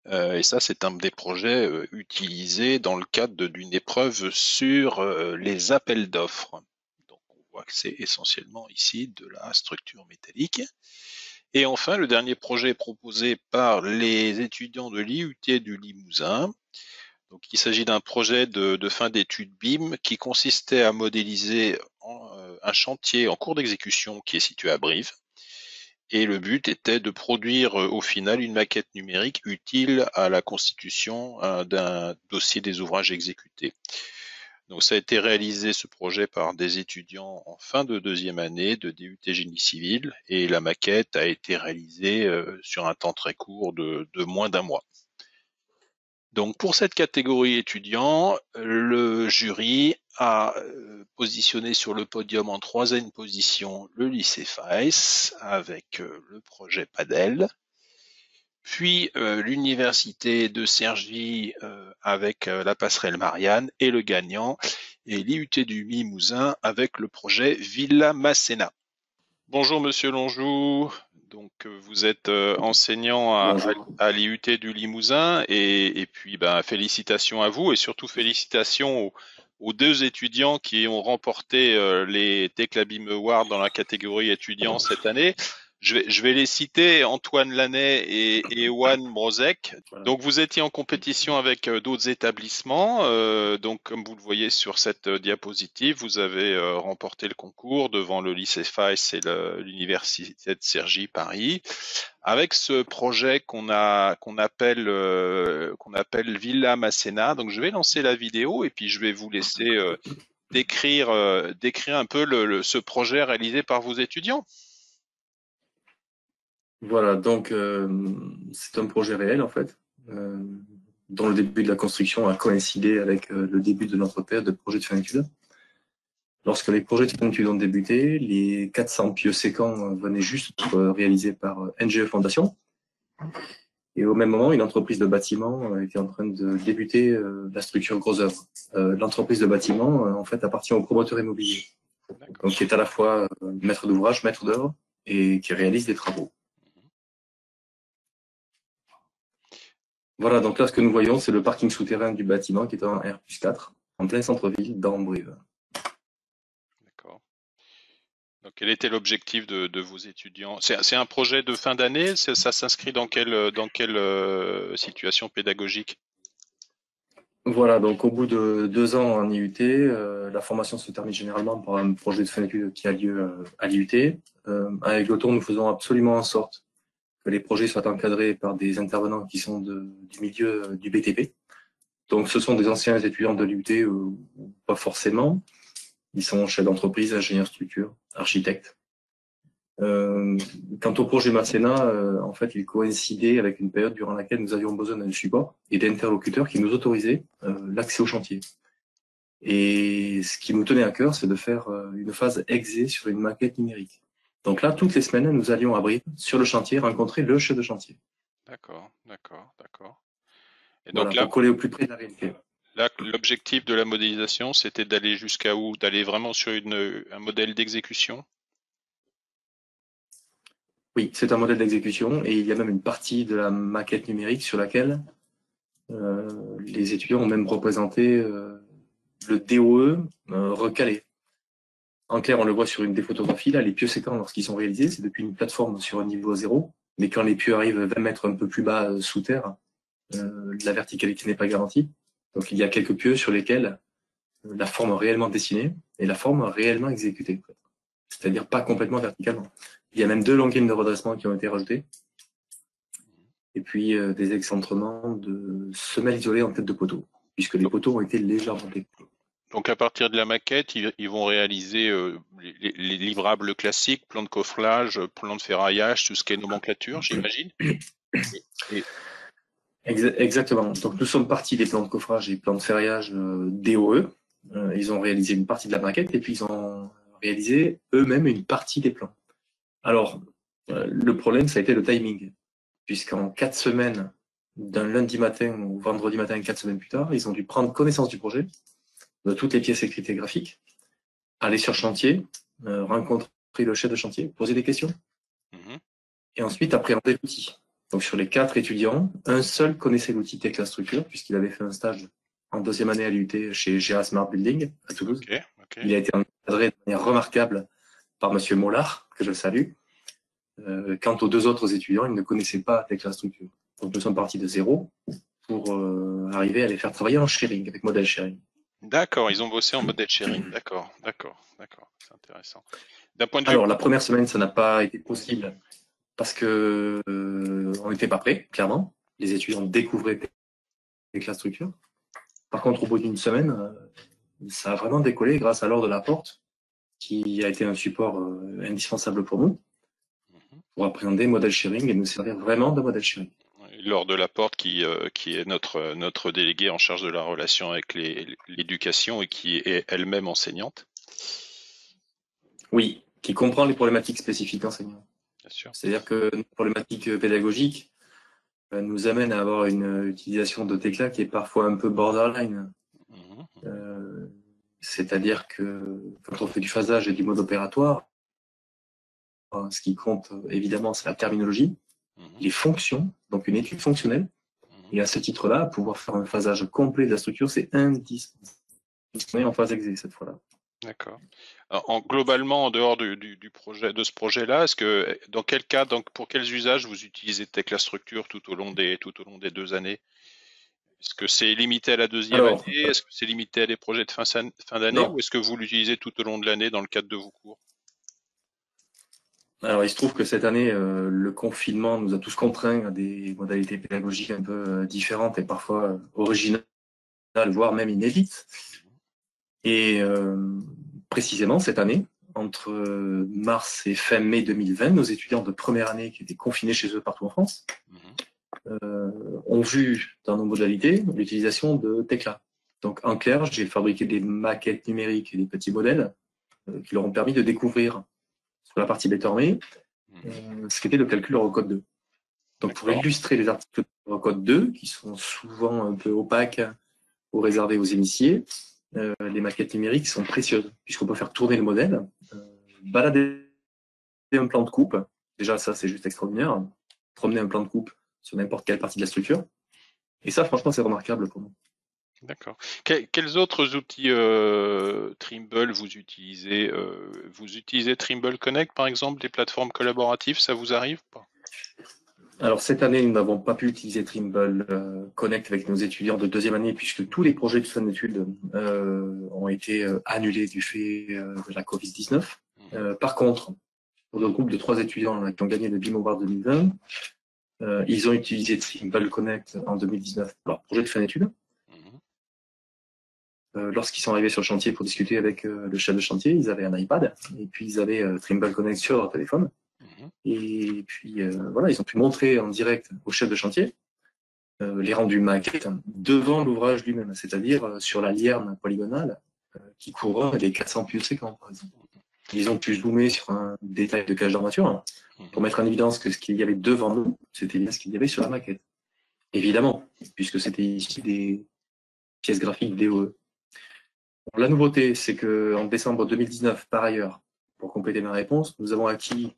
Et ça, c'est un des projets utilisés dans le cadre d'une épreuve sur les appels d'offres. Donc on voit que c'est essentiellement ici de la structure métallique. Et enfin, le dernier projet proposé par les étudiants de l'IUT du Limousin. Donc, il s'agit d'un projet de fin d'études BIM qui consistait à modéliser un chantier en cours d'exécution qui est situé à Brive. Et le but était de produire au final une maquette numérique utile à la constitution d'un dossier des ouvrages exécutés. Donc ça a été réalisé ce projet par des étudiants en fin de deuxième année de DUT Génie Civil et la maquette a été réalisée sur un temps très court de moins d'un mois. Donc pour cette catégorie étudiant, le jury a positionné sur le podium en troisième position le lycée Faes avec le projet Padel, puis l'université de Cergy avec la passerelle Marianne et le gagnant et l'IUT du Limousin avec le projet Villa Masséna. Bonjour Monsieur Lonjou, donc vous êtes enseignant à l'IUT du Limousin et puis félicitations à vous et surtout félicitations aux deux étudiants qui ont remporté les Techlabim Awards dans la catégorie étudiants cette année. Je vais les citer, Antoine Lanet et Ewan Brozek. Donc vous étiez en compétition avec d'autres établissements. Donc comme vous le voyez sur cette diapositive, vous avez remporté le concours devant le lycée Faes et l'université de Cergy Paris, avec ce projet qu'on appelle Villa Masséna. Donc je vais lancer la vidéo et puis je vais vous laisser décrire un peu ce projet réalisé par vos étudiants. Voilà, donc c'est un projet réel en fait, dont le début de la construction a coïncidé avec le début de notre période de projet de fin d'études. Lorsque les projets de fin d'études ont débuté, les 400 pieux sécants venaient juste d'être réalisés par NGE Fondation. Et au même moment, une entreprise de bâtiment était en train de débuter la structure Gros Œuvres. L'entreprise de bâtiment, en fait, appartient au promoteur immobilier, donc qui est à la fois maître d'ouvrage, maître d'œuvre, et qui réalise des travaux. Voilà, donc là, ce que nous voyons, c'est le parking souterrain du bâtiment qui est en R+4, en plein centre-ville, dans Brive. D'accord. Donc, quel était l'objectif de vos étudiants? C'est un projet de fin d'année? Ça s'inscrit dans quelle situation pédagogique? Voilà, donc au bout de 2 ans en IUT, la formation se termine généralement par un projet de fin d'études qui a lieu à l'IUT. Avec l'automne, nous faisons absolument en sorte que les projets soient encadrés par des intervenants qui sont du milieu du BTP. Donc ce sont des anciens étudiants de l'IUT ou pas forcément. Ils sont chefs d'entreprise, ingénieurs structure, architectes. Quant au projet Masséna, en fait, il coïncidait avec une période durant laquelle nous avions besoin d'un support et d'interlocuteurs qui nous autorisaient l'accès au chantier. Et ce qui nous tenait à cœur, c'est de faire une phase exé sur une maquette numérique. Donc là, toutes les semaines, nous allions à Brive, sur le chantier, rencontrer le chef de chantier. D'accord. Et Voilà, donc là, pour coller au plus près de la réalité. Là, l'objectif de la modélisation, c'était d'aller jusqu'à où? D'aller vraiment sur un modèle d'exécution? Oui, c'est un modèle d'exécution et il y a même une partie de la maquette numérique sur laquelle les étudiants ont même représenté le DOE recalé. En clair, on le voit sur une des photographies, là, les pieux sécants, lorsqu'ils sont réalisés, c'est depuis une plateforme sur un niveau 0, mais quand les pieux arrivent 20 mètres un peu plus bas sous terre, la verticalité n'est pas garantie. Donc il y a quelques pieux sur lesquels la forme réellement dessinée et la forme réellement exécutée, c'est-à-dire pas complètement verticalement. Il y a même 2 longues lignes de redressement qui ont été rajoutées, et puis des excentrements de semelles isolées en tête de poteau, puisque les poteaux ont été légèrement découpés. Donc à partir de la maquette, ils vont réaliser les livrables classiques, plan de coffrage, plan de ferraillage, tout ce qui est nomenclature, j'imagine. Exactement. Donc nous sommes partis des plans de coffrage et plans de ferraillage DOE. Ils ont réalisé une partie de la maquette et puis ils ont réalisé eux-mêmes une partie des plans. Alors, le problème, ça a été le timing, puisqu'en 4 semaines, d'un lundi matin au vendredi matin, 4 semaines plus tard, ils ont dû prendre connaissance du projet, de toutes les pièces écrites et graphiques, aller sur chantier, rencontrer le chef de chantier, poser des questions, et ensuite appréhender l'outil. Donc sur les 4 étudiants, un seul connaissait l'outil Tekla Structure, puisqu'il avait fait un stage en 2e année à l'IUT chez GA Smart Building à Toulouse. Okay. Il a été encadré de manière remarquable par Monsieur Mollard, que je salue. Quant aux 2 autres étudiants, ils ne connaissaient pas Tekla Structure. Donc nous sommes partis de 0 pour arriver à les faire travailler en sharing, avec modèle sharing. D'accord, ils ont bossé en modèle sharing. D'accord. C'est intéressant. D'un point de vue... Alors la première semaine, ça n'a pas été possible parce que on n'était pas prêts, clairement. Les étudiants découvraient Tekla Structure. Par contre, au bout d'une semaine, ça a vraiment décollé grâce à l'Or de la Porte, qui a été un support indispensable pour nous, pour appréhender modèle sharing et nous servir vraiment de modèle sharing. Laure Delaporte, qui est notre déléguée en charge de la relation avec l'éducation et qui est elle-même enseignante. Oui, qui comprend les problématiques spécifiques d'enseignants. Bien sûr. C'est-à-dire que nos problématiques pédagogiques nous amènent à avoir une utilisation de Tekla qui est parfois un peu borderline. C'est-à-dire que quand on fait du phasage et du mode opératoire, ce qui compte évidemment, c'est la terminologie, les fonctions, donc une étude fonctionnelle. Et à ce titre-là, pouvoir faire un phasage complet de la structure, c'est indispensable. On est en phase exé cette fois-là. D'accord. Globalement, en dehors du projet, de ce projet-là, est-ce que dans quel cas, donc pour quels usages vous utilisez Tekla Structure tout au long des 2 années? Est-ce que c'est limité à la deuxième année? Est-ce que c'est limité à des projets de fin d'année? Ou est-ce que vous l'utilisez tout au long de l'année dans le cadre de vos cours? Alors, il se trouve que cette année, le confinement nous a tous contraints à des modalités pédagogiques un peu différentes et parfois originales, voire même inédites. Et précisément cette année, entre mars et fin mai 2020, nos étudiants de première année qui étaient confinés chez eux partout en France ont vu dans nos modalités l'utilisation de Tekla. Donc en clair, j'ai fabriqué des maquettes numériques et des petits modèles qui leur ont permis de découvrir sur la partie BetterMe ce qu'était le calcul Eurocode 2. Donc pour illustrer les articles Eurocode 2, qui sont souvent un peu opaques ou réservés aux initiés, les maquettes numériques sont précieuses, puisqu'on peut faire tourner le modèle, balader un plan de coupe. Déjà, ça, c'est juste extraordinaire. Promener un plan de coupe sur n'importe quelle partie de la structure. Et ça, franchement, c'est remarquable pour nous. D'accord. Quels autres outils Trimble vous utilisez? Vous utilisez Trimble Connect, par exemple, des plateformes collaboratives, ça vous arrive ou pas? Alors, cette année, nous n'avons pas pu utiliser Trimble Connect avec nos étudiants de deuxième année, puisque tous les projets de fin d'études ont été annulés du fait de la Covid-19. Par contre, pour le groupe de 3 étudiants qui ont gagné le BIM Award 2020, ils ont utilisé Trimble Connect en 2019 pour leur projet de fin d'études. Lorsqu'ils sont arrivés sur le chantier pour discuter avec le chef de chantier, ils avaient un iPad et puis ils avaient Trimble Connect sur leur téléphone. Et puis voilà, ils ont pu montrer en direct au chef de chantier les rendus maquettes devant l'ouvrage lui-même, c'est-à-dire sur la lierne polygonale qui couronne les 400 pieds séquents, par exemple. Ils ont pu zoomer sur un détail de cage d'armature pour mettre en évidence que ce qu'il y avait devant nous, c'était bien ce qu'il y avait sur la maquette. Évidemment, puisque c'était ici des pièces graphiques DOE. La nouveauté, c'est qu'en décembre 2019, par ailleurs, pour compléter ma réponse, nous avons acquis,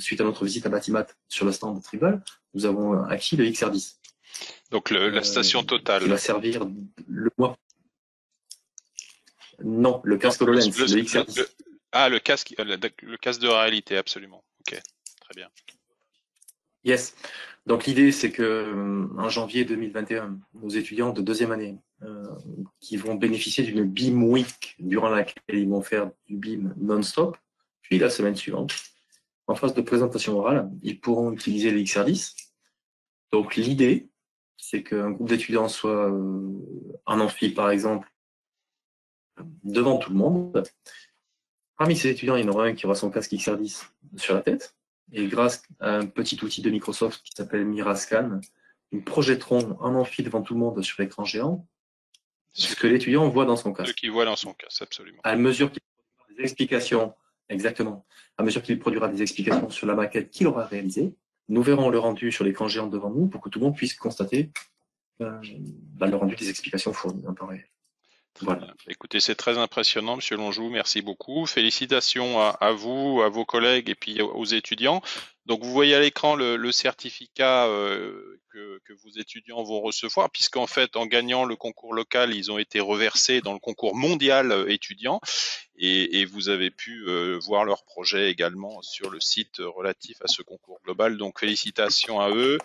suite à notre visite à Batimat sur le stand de Trimble, nous avons acquis le XR10. Donc la station totale. Qui va servir le mois. Non, le casque HoloLens, le XR10. Le casque de réalité, absolument. Ok, très bien. Yes. Donc l'idée, c'est que en janvier 2021, nos étudiants de deuxième année qui vont bénéficier d'une BIM Week durant laquelle ils vont faire du BIM non-stop, puis la semaine suivante, en phase de présentation orale, ils pourront utiliser le XR10. Donc l'idée, c'est qu'un groupe d'étudiants soit en amphi, par exemple, devant tout le monde. Parmi ces étudiants, il y en aura un qui aura son casque XR10 sur la tête. Et grâce à un petit outil de Microsoft qui s'appelle Mirascan, ils projetteront en amphi devant tout le monde sur l'écran géant ce que l'étudiant voit dans son casque. Ce qu'il voit dans son casque, absolument. À mesure qu'il produira des explications, exactement, à mesure qu'il produira des explications sur la maquette qu'il aura réalisée, nous verrons le rendu sur l'écran géant devant nous pour que tout le monde puisse constater le rendu des explications fournies en temps réel. Voilà. Écoutez, c'est très impressionnant, Monsieur Lonjou, merci beaucoup. Félicitations à vous, à vos collègues et puis aux étudiants. Donc, vous voyez à l'écran le certificat que vos étudiants vont recevoir, puisqu'en fait, en gagnant le concours local, ils ont été reversés dans le concours mondial étudiant et vous avez pu voir leur projet également sur le site relatif à ce concours global. Donc, félicitations à eux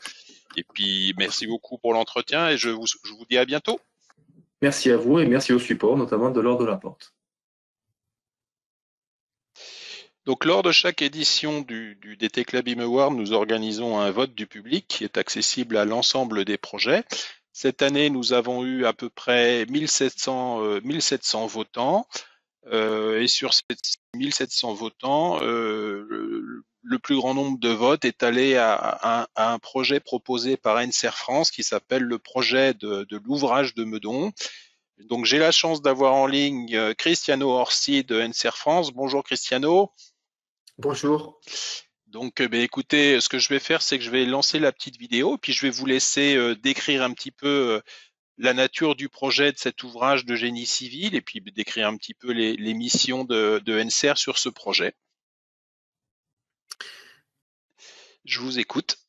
et puis merci beaucoup pour l'entretien et je vous dis à bientôt. Merci à vous et merci au support, notamment de Laure Delaporte. Donc, lors de chaque édition des Tekla BIM Awards, nous organisons un vote du public qui est accessible à l'ensemble des projets. Cette année, nous avons eu à peu près 1700 votants. Et sur ces 1700 votants, le plus grand nombre de votes est allé à un projet proposé par NCR France qui s'appelle le projet de l'ouvrage de Meudon. Donc j'ai la chance d'avoir en ligne Cristiano Orsi de NCR France. Bonjour Cristiano. Bonjour. Donc écoutez, ce que je vais faire, c'est que je vais lancer la petite vidéo, puis je vais vous laisser décrire un petit peu la nature du projet de cet ouvrage de génie civil et puis décrire un petit peu les missions de NCR sur ce projet. Je vous écoute.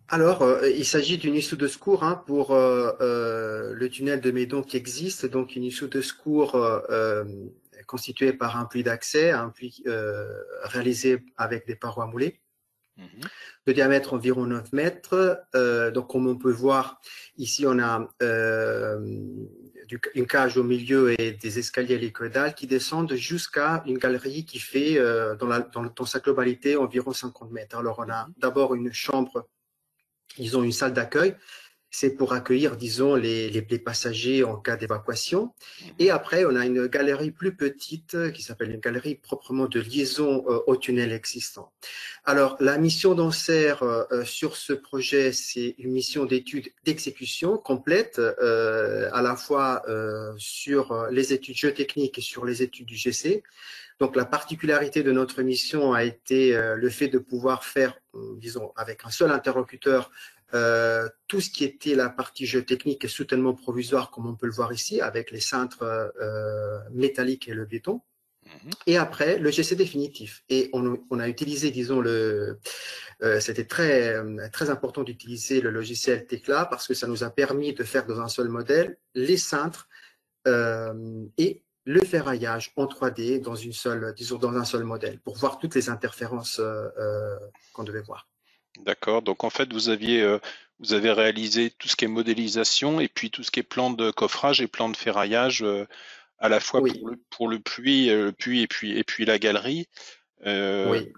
Alors, il s'agit d'une issue de secours pour le tunnel de Meudon qui existe, donc une issue de secours constituée par un puits d'accès, un puits réalisé avec des parois moulées, de diamètre environ 9 mètres. Donc, comme on peut voir, ici, on a une cage au milieu et des escaliers hélicoïdales qui descendent jusqu'à une galerie qui fait, dans sa globalité, environ 50 mètres. Alors, on a d'abord une chambre. Ils ont une salle d'accueil, c'est pour accueillir, disons, les passagers en cas d'évacuation. Et après, on a une galerie plus petite qui s'appelle une galerie proprement de liaison au tunnel existant. Alors, la mission d'NCR sur ce projet, c'est une mission d'étude d'exécution complète, à la fois sur les études géotechniques et sur les études du GC. Donc, la particularité de notre mission a été le fait de pouvoir faire, disons, avec un seul interlocuteur, tout ce qui était la partie géotechnique et soutènement provisoire, comme on peut le voir ici, avec les cintres métalliques et le béton. Et après, le GC définitif. Et on a utilisé, disons, c'était très important d'utiliser le logiciel Tekla parce que ça nous a permis de faire dans un seul modèle les cintres et le ferraillage en 3D dans un seul modèle pour voir toutes les interférences qu'on devait voir. D'accord. Donc en fait, vous avez réalisé tout ce qui est modélisation et puis tout ce qui est plan de coffrage et plan de ferraillage à la fois Oui. pour le puits et puis la galerie. Oui.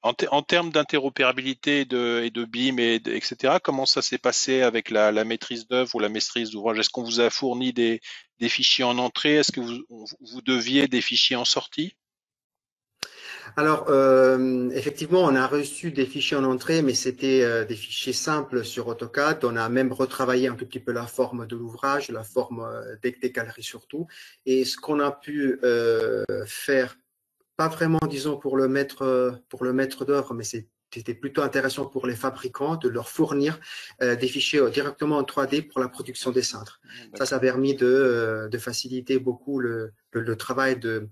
En termes d'interopérabilité et de BIM etc. Comment ça s'est passé avec la maîtrise d'œuvre ou la maîtrise d'ouvrage? Est-ce qu'on vous a fourni des fichiers en entrée? Est-ce que vous deviez des fichiers en sortie? Alors, effectivement, on a reçu des fichiers en entrée, mais c'était des fichiers simples sur AutoCAD. On a même retravaillé un tout petit peu la forme de l'ouvrage, la forme des galeries surtout. Et ce qu'on a pu faire, pas vraiment, disons, pour le maître d'œuvre, mais c'était plutôt intéressant pour les fabricants de leur fournir des fichiers directement en 3D pour la production des cintres. Ça a permis de faciliter beaucoup le travail de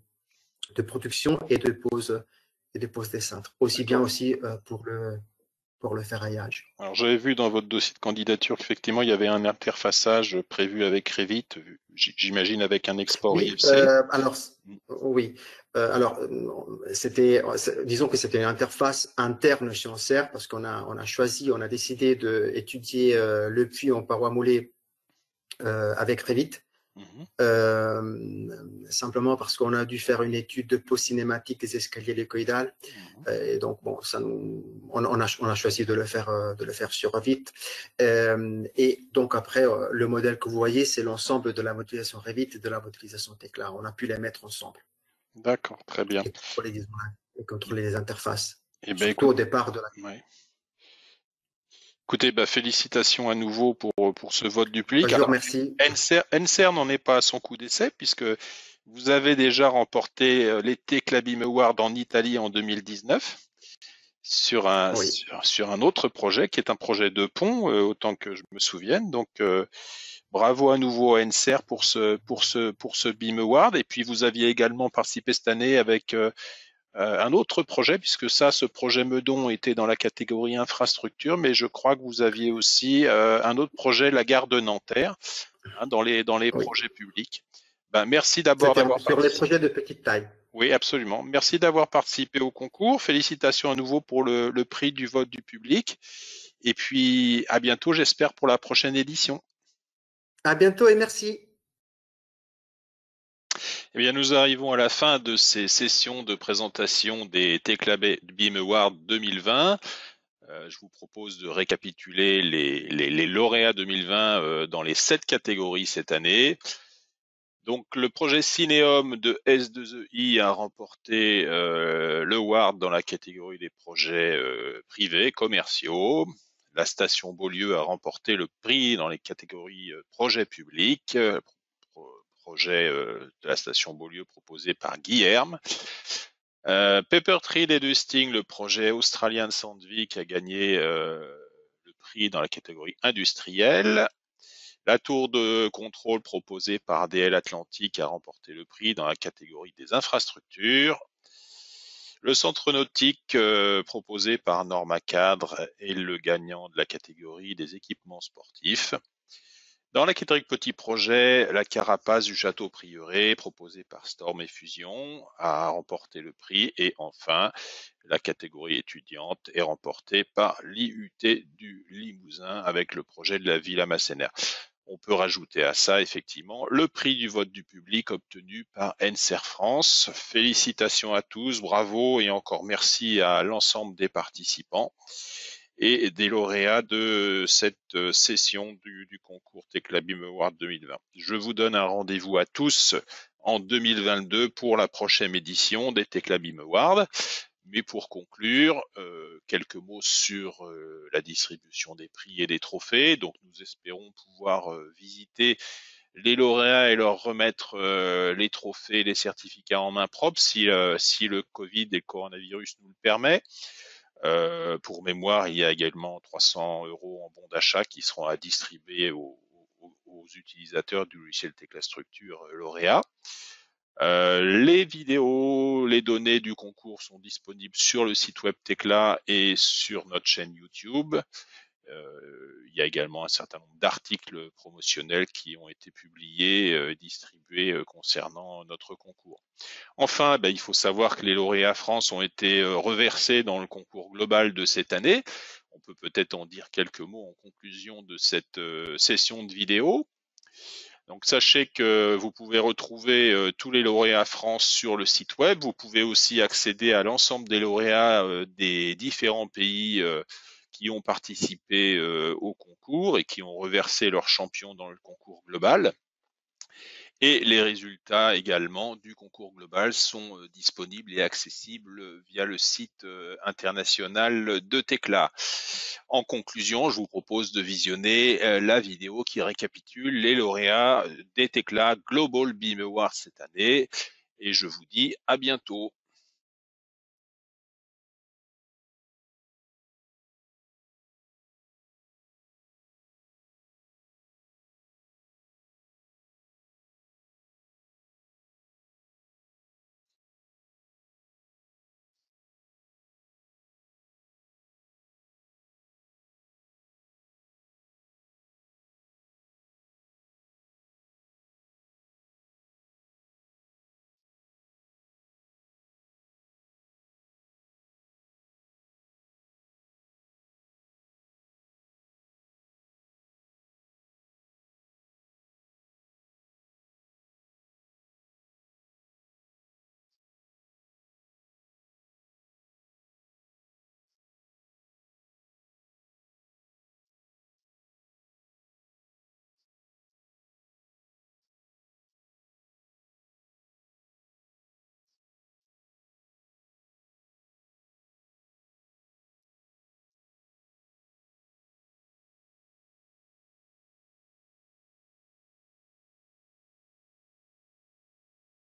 production et de pose des cintres. Aussi bien aussi pour le ferraillage. Alors j'avais vu dans votre dossier de candidature qu'effectivement il y avait un interfaçage prévu avec Revit, j'imagine avec un export IFC. Alors oui, alors disons que c'était une interface interne chez NCR parce qu'on a décidé d'étudier le puits en parois moulées avec Revit. Simplement parce qu'on a dû faire une étude de pose cinématique des escaliers hélicoïdales. Et donc bon, on a choisi de le faire sur Revit. Et donc après, le modèle que vous voyez, c'est l'ensemble de la modélisation Revit et de la modélisation Tekla. On a pu les mettre ensemble. D'accord, très bien. Et contrôler les interfaces. Et ben, surtout au départ de la. Ouais. Écoutez, félicitations à nouveau pour ce vote du public. Je vous remercie. NCR n'en est pas à son coup d'essai puisque vous avez déjà remporté les Tekla BIM Awards en Italie en 2019 sur un autre projet qui est un projet de pont, autant que je me souvienne. Donc bravo à nouveau à NCR pour ce BIM Award. Et puis vous aviez également participé cette année avec un autre projet, puisque ce projet Meudon était dans la catégorie infrastructure, mais je crois que vous aviez aussi un autre projet, la gare de Nanterre, dans les projets publics. Merci d'avoir participé. Sur les projets de petite taille. Oui, absolument. Merci d'avoir participé au concours. Félicitations à nouveau pour le prix du vote du public. Et puis, à bientôt, j'espère, pour la prochaine édition. À bientôt et merci. Eh bien, nous arrivons à la fin de ces sessions de présentation des Tekla BIM Awards 2020. Je vous propose de récapituler les lauréats 2020 dans les 7 catégories cette année. Donc, le projet Cinéum de S2EI a remporté le Award dans la catégorie des projets privés, commerciaux. La station Beaulieu a remporté le prix dans les catégories projets publics, projet de la station Beaulieu proposé par Guilherme. Pepper Tree Dusting, le projet australien de Sandvik, a gagné le prix dans la catégorie industrielle. La tour de contrôle proposée par DL Atlantique a remporté le prix dans la catégorie des infrastructures. Le centre nautique proposé par Norma Cadre est le gagnant de la catégorie des équipements sportifs. Dans la catégorie petit projet, la carapace du château Prieuré, proposée par Storm et Fusion, a remporté le prix. Et enfin, la catégorie étudiante est remportée par l'IUT du Limousin avec le projet de la Villa Massénaire. On peut rajouter à ça, effectivement, le prix du vote du public obtenu par NCR France. Félicitations à tous, bravo et encore merci à l'ensemble des participants et des lauréats de cette session du concours Techlabim Award 2020. Je vous donne un rendez-vous à tous en 2022 pour la prochaine édition des Techlabim Awards. Mais pour conclure, quelques mots sur la distribution des prix et des trophées. Donc nous espérons pouvoir visiter les lauréats et leur remettre les trophées et les certificats en main propre si le Covid et le coronavirus nous le permet. Pour mémoire, il y a également 300 € en bons d'achat qui seront à distribuer aux utilisateurs du logiciel Techlastructure lauréat. Les vidéos, les données du concours sont disponibles sur le site web Techla et sur notre chaîne YouTube. Il y a également un certain nombre d'articles promotionnels qui ont été publiés et distribués concernant notre concours. Enfin, il faut savoir que les lauréats France ont été reversés dans le concours global de cette année. On peut peut-être en dire quelques mots en conclusion de cette session de vidéo. Donc sachez que vous pouvez retrouver tous les lauréats France sur le site web. Vous pouvez aussi accéder à l'ensemble des lauréats des différents pays qui ont participé au concours et qui ont reversé leurs champions dans le concours global. Et les résultats également du concours global sont disponibles et accessibles via le site international de Techla. En conclusion, je vous propose de visionner la vidéo qui récapitule les lauréats des Techla Global BIM Awards cette année. Et je vous dis à bientôt.